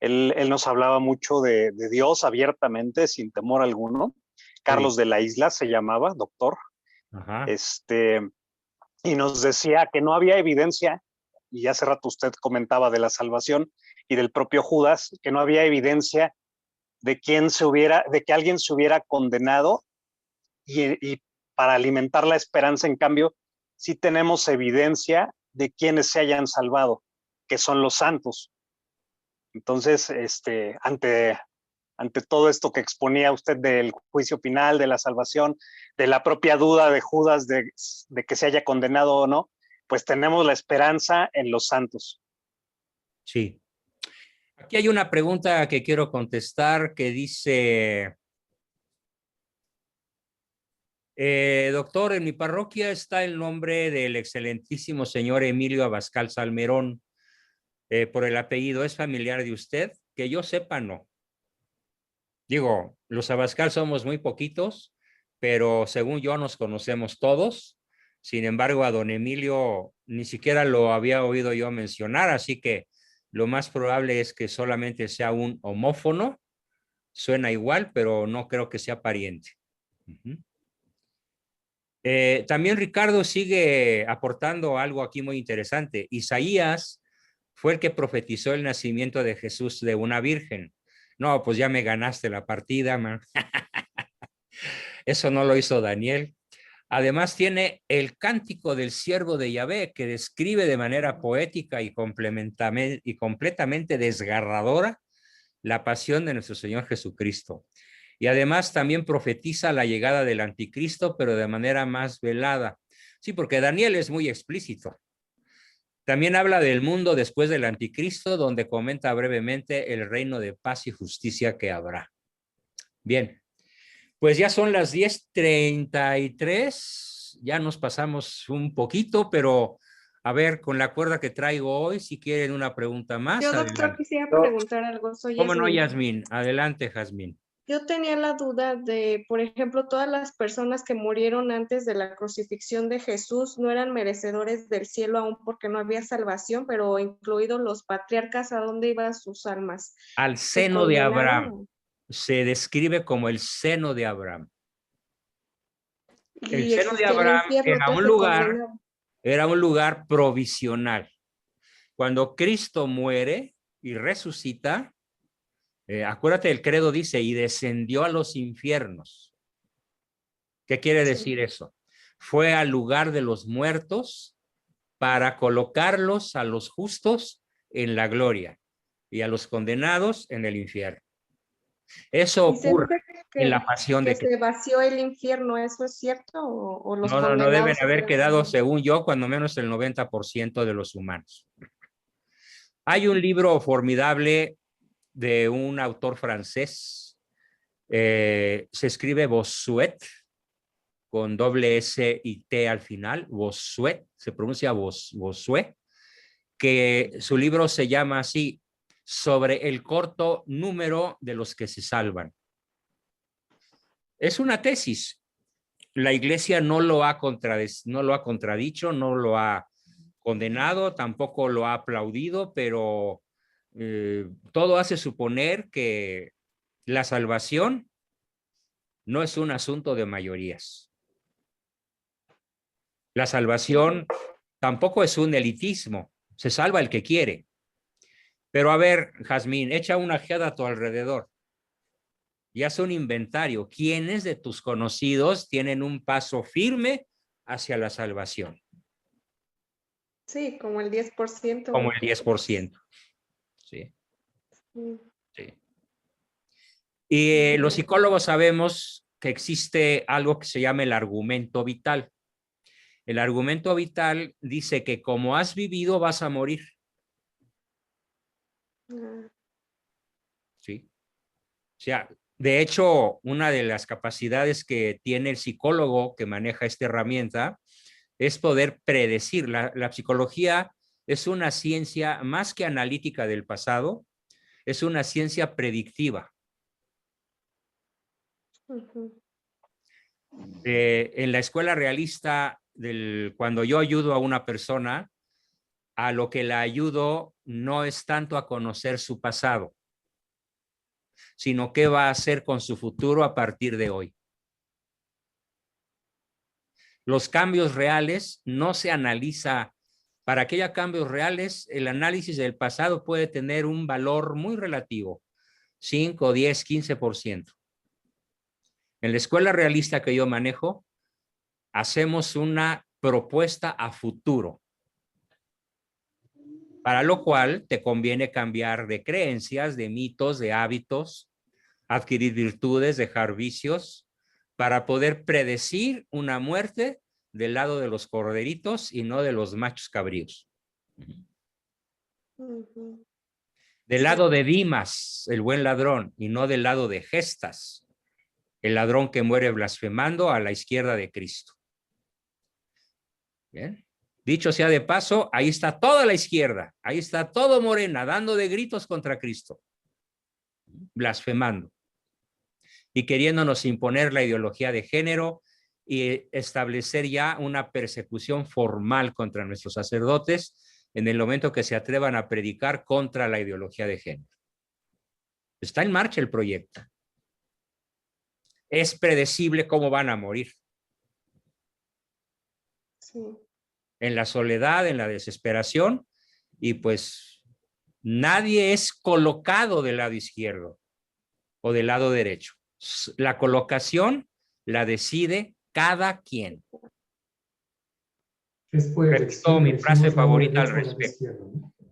él nos hablaba mucho de Dios abiertamente, sin temor alguno. Carlos de la Isla se llamaba, doctor. Ajá. Y nos decía que no había evidencia, y hace rato usted comentaba de la salvación y del propio Judas, que no había evidencia de que alguien se hubiera condenado y para alimentar la esperanza, en cambio, sí tenemos evidencia de quienes se hayan salvado, que son los santos. Entonces, ante todo esto que exponía usted del juicio final, de la salvación, de la propia duda de Judas de que se haya condenado o no, pues tenemos la esperanza en los santos. Sí. Aquí hay una pregunta que quiero contestar que dice, doctor, en mi parroquia está el nombre del excelentísimo señor Emilio Abascal Salmerón. Por el apellido, ¿es familiar de usted? Que yo sepa, no. Digo, los Abascal somos muy poquitos, pero según yo nos conocemos todos. Sin embargo, a don Emilio ni siquiera lo había oído yo mencionar, así que lo más probable es que solamente sea un homófono. Suena igual, pero no creo que sea pariente. También Ricardo sigue aportando algo aquí muy interesante. Isaías fue el que profetizó el nacimiento de Jesús de una virgen. No, pues ya me ganaste la partida, man. Eso no lo hizo Daniel. Además tiene el cántico del siervo de Yahvé, que describe de manera poética y completamente desgarradora la pasión de nuestro Señor Jesucristo. Y además también profetiza la llegada del anticristo, pero de manera más velada. Sí, porque Daniel es muy explícito. También habla del mundo después del anticristo, donde comenta brevemente el reino de paz y justicia que habrá. Bien, pues ya son las 10:33, ya nos pasamos un poquito, pero a ver, con la cuerda que traigo hoy, si quieren una pregunta más. Yo, doctor, adelante. quisiera preguntar algo. Soy ¿Cómo no, Yasmín. Yasmín? Adelante, Jazmín. Yo tenía la duda de, por ejemplo, todas las personas que murieron antes de la crucifixión de Jesús no eran merecedores del cielo aún porque no había salvación, pero incluidos los patriarcas, ¿a dónde iban sus almas? Al ¿Se seno de condenaron? Abraham. Se describe como el seno de Abraham. El Y seno de existía el Abraham infierno, era entonces se condenaron. un lugar provisional. Cuando Cristo muere y resucita, acuérdate, el credo dice, y descendió a los infiernos. ¿Qué quiere decir eso? Fue al lugar de los muertos para colocarlos a los justos en la gloria y a los condenados en el infierno. Eso ocurre en la pasión de Cristo. Se vació el infierno, ¿eso es cierto? ¿O los No condenados deben haber se quedado, según yo, cuando menos el 90% de los humanos. Hay un libro formidable de un autor francés, se escribe Bossuet, con doble S y T al final, Bossuet, se pronuncia Bossuet, que su libro se llama así, sobre el corto número de los que se salvan. Es una tesis. La iglesia no lo ha contradicho, no lo ha condenado, tampoco lo ha aplaudido, pero todo hace suponer que la salvación no es un asunto de mayorías. La salvación tampoco es un elitismo, se salva el que quiere. Pero a ver, Jazmín, echa una ojeada a tu alrededor. y haz un inventario. ¿Quiénes de tus conocidos tienen un paso firme hacia la salvación? Sí, como el 10%. Como el 10%. Sí. Sí. Y los psicólogos sabemos que existe algo que se llama el argumento vital. El argumento vital dice que como has vivido vas a morir. ¿Sí? O sea, de hecho, una de las capacidades que tiene el psicólogo que maneja esta herramienta es poder predecir. La psicología es una ciencia más que analítica del pasado, es una ciencia predictiva. En la escuela realista, cuando yo ayudo a una persona, a lo que la ayudo no es tanto a conocer su pasado, sino qué va a hacer con su futuro a partir de hoy. Los cambios reales no se analiza. Para que haya cambios reales, el análisis del pasado puede tener un valor muy relativo, 5, 10, 15%. En la escuela realista que yo manejo, hacemos una propuesta a futuro, para lo cual te conviene cambiar de creencias, de mitos, de hábitos, adquirir virtudes, dejar vicios, para poder predecir una muerte del lado de los corderitos y no de los machos cabríos. Del lado de Dimas, el buen ladrón, y no del lado de Gestas, el ladrón que muere blasfemando a la izquierda de Cristo. Bien. Dicho sea de paso, ahí está toda la izquierda, ahí está todo Morena, dando de gritos contra Cristo, blasfemando y queriéndonos imponer la ideología de género y establecer ya una persecución formal contra nuestros sacerdotes en el momento que se atrevan a predicar contra la ideología de género. Está en marcha el proyecto. Es predecible cómo van a morir. Sí. En la soledad, en la desesperación, y pues nadie es colocado del lado izquierdo o del lado derecho. La colocación la decide cada quien. Repito mi frase favorita al respecto.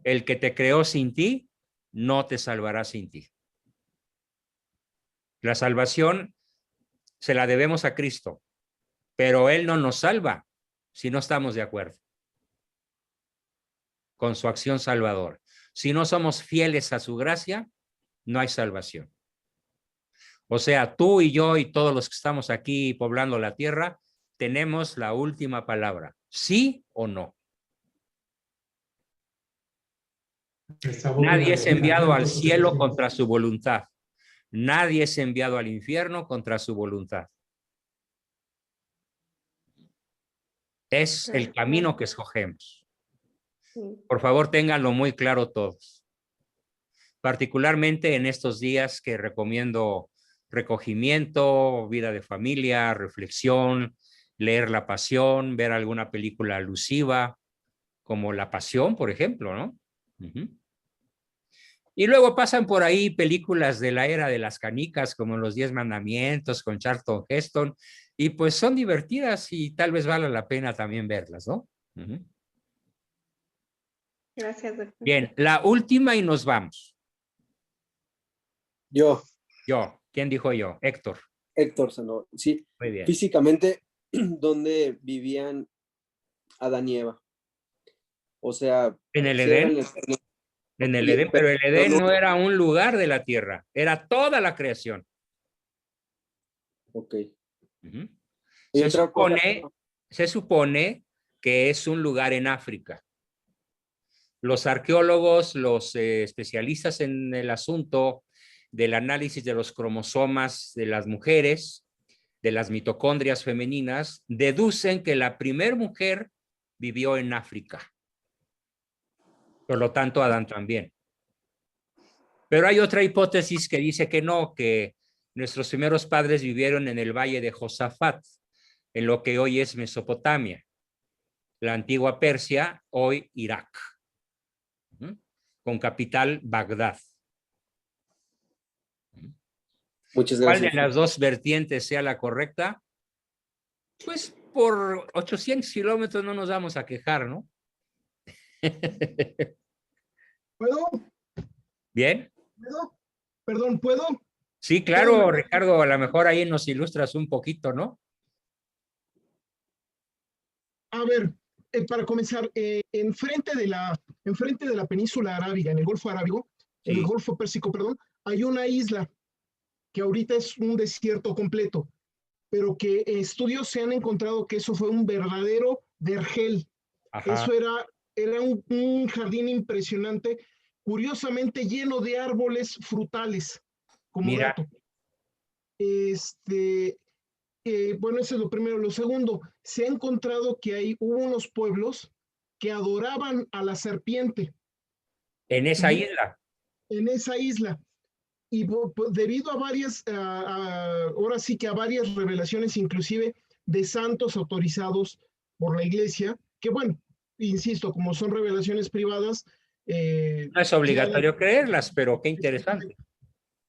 El que te creó sin ti, no te salvará sin ti. La salvación se la debemos a Cristo, pero Él no nos salva si no estamos de acuerdo con su acción salvadora. Si no somos fieles a su gracia, no hay salvación. O sea, tú y yo y todos los que estamos aquí poblando la tierra, tenemos la última palabra, sí o no. Nadie es enviado al cielo contra su voluntad. Nadie es enviado al infierno contra su voluntad. Es el camino que escogemos. Por favor, ténganlo muy claro todos. Particularmente en estos días que recomiendo recogimiento, vida de familia, reflexión, leer La Pasión, ver alguna película alusiva, como La Pasión, por ejemplo, ¿no? Y luego pasan por ahí películas de la era de las canicas, como Los 10 Mandamientos, con Charlton Heston, y pues son divertidas y tal vez valga la pena también verlas, ¿no? Gracias, doctor. Bien, la última y nos vamos. Yo. ¿Quién dijo yo? Héctor. Héctor Sandoval. Sí. Muy bien. Físicamente, ¿dónde vivían Adán y Eva? O sea, en el Edén. En el Edén, pero el Edén no era un lugar de la tierra, era toda la creación. Ok. Se supone que es un lugar en África. Los arqueólogos, los especialistas en el asunto del análisis de los cromosomas de las mujeres, de las mitocondrias femeninas, deducen que la primer mujer vivió en África. Por lo tanto, Adán también. Pero hay otra hipótesis que dice que no, que nuestros primeros padres vivieron en el valle de Josafat, en lo que hoy es Mesopotamia, la antigua Persia, hoy Irak, con capital Bagdad. Muchas ¿Cuál de gracias. las dos vertientes sea la correcta? Pues por 800 kilómetros no nos vamos a quejar, ¿no? ¿Puedo? ¿Bien? ¿Puedo? Perdón, ¿puedo? Sí, claro, Ricardo, a lo mejor ahí nos ilustras un poquito, ¿no? A ver, para comenzar, enfrente de la península arábiga, en el Golfo Arábigo, en el Golfo Pérsico, perdón, hay una isla que ahorita es un desierto completo, pero que estudios se han encontrado que eso fue un verdadero vergel. Ajá. Eso era un jardín impresionante, curiosamente lleno de árboles frutales, como Mira. dato. Bueno, eso es lo primero. Lo segundo, se ha encontrado que hubo unos pueblos que adoraban a la serpiente. En esa isla. En esa isla. Y debido a varias, ahora sí que a varias revelaciones, inclusive de santos autorizados por la iglesia, que bueno, insisto, como son revelaciones privadas. No es obligatorio creerlas, pero qué interesante.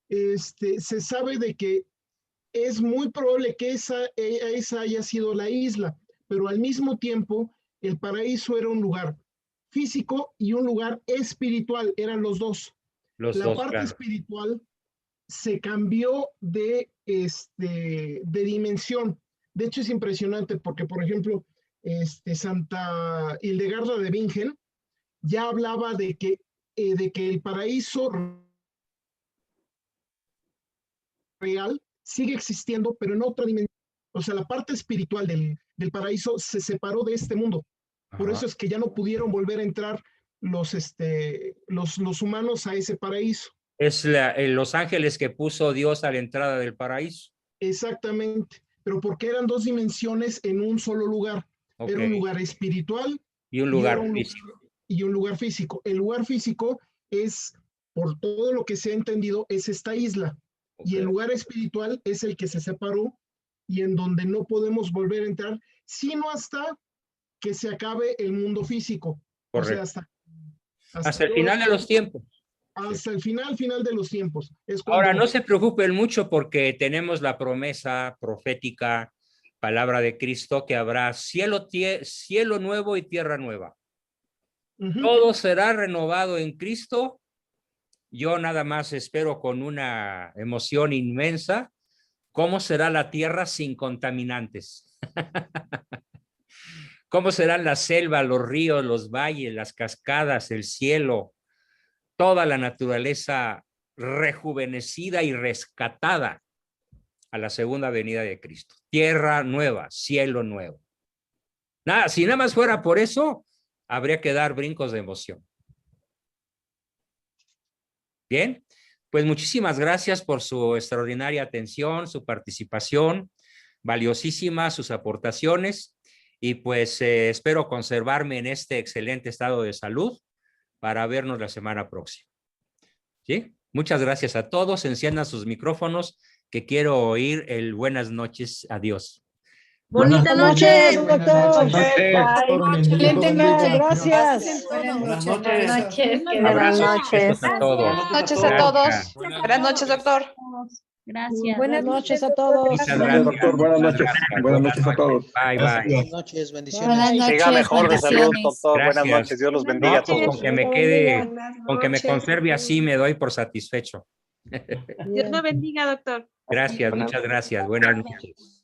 Se sabe de que es muy probable que esa haya sido la isla, pero al mismo tiempo el paraíso era un lugar físico y un lugar espiritual, eran los dos. La parte claro. espiritual se cambió de dimensión. De hecho es impresionante porque, por ejemplo, Santa Hildegarda de Bingen ya hablaba de que el paraíso real sigue existiendo, pero en otra dimensión. O sea, la parte espiritual del paraíso se separó de este mundo. Por eso es que ya no pudieron volver a entrar los humanos a ese paraíso. Es los ángeles que puso Dios a la entrada del paraíso. Exactamente, pero porque eran dos dimensiones en un solo lugar. Okay. Era un lugar espiritual y un lugar físico. Y un lugar físico. El lugar físico es, por todo lo que se ha entendido, es esta isla. Okay. Y el lugar espiritual es el que se separó y en donde no podemos volver a entrar, sino hasta que se acabe el mundo físico. Correcto. O sea, hasta el final de los tiempos. Hasta el final de los tiempos. Ahora, no se preocupen mucho porque tenemos la promesa profética, palabra de Cristo, que habrá cielo nuevo y tierra nueva. Todo será renovado en Cristo. Yo nada más espero con una emoción inmensa cómo será la tierra sin contaminantes. Cómo serán la selva, los ríos, los valles, las cascadas, el cielo, toda la naturaleza rejuvenecida y rescatada a la segunda venida de Cristo. Tierra nueva, cielo nuevo. Nada, si nada más fuera por eso, habría que dar brincos de emoción. Bien, pues muchísimas gracias por su extraordinaria atención, su participación, valiosísima, sus aportaciones, y pues espero conservarme en este excelente estado de salud para vernos la semana próxima. ¿Sí? Muchas gracias a todos. Enciendan sus micrófonos, que quiero oír el buenas noches. Adiós. Bonita noche, doctor. Excelente noche. Gracias. Buenas noches. Buenas noches a todos. Buenas noches a todos. Buenas noches, doctor. Gracias. Buenas noches a todos. Muchas gracias. Doctor, buenas noches. Buenas noches a todos. Bye, bye. Buenas noches, bendiciones. Buenas noches, Siga mejor de salud, bendiciones. doctor. Gracias. Buenas noches. Dios los bendiga a No, pues, todos. con que me quede, con que me conserve así, me doy por satisfecho. Dios lo bendiga, doctor. Gracias, muchas gracias. Buenas noches.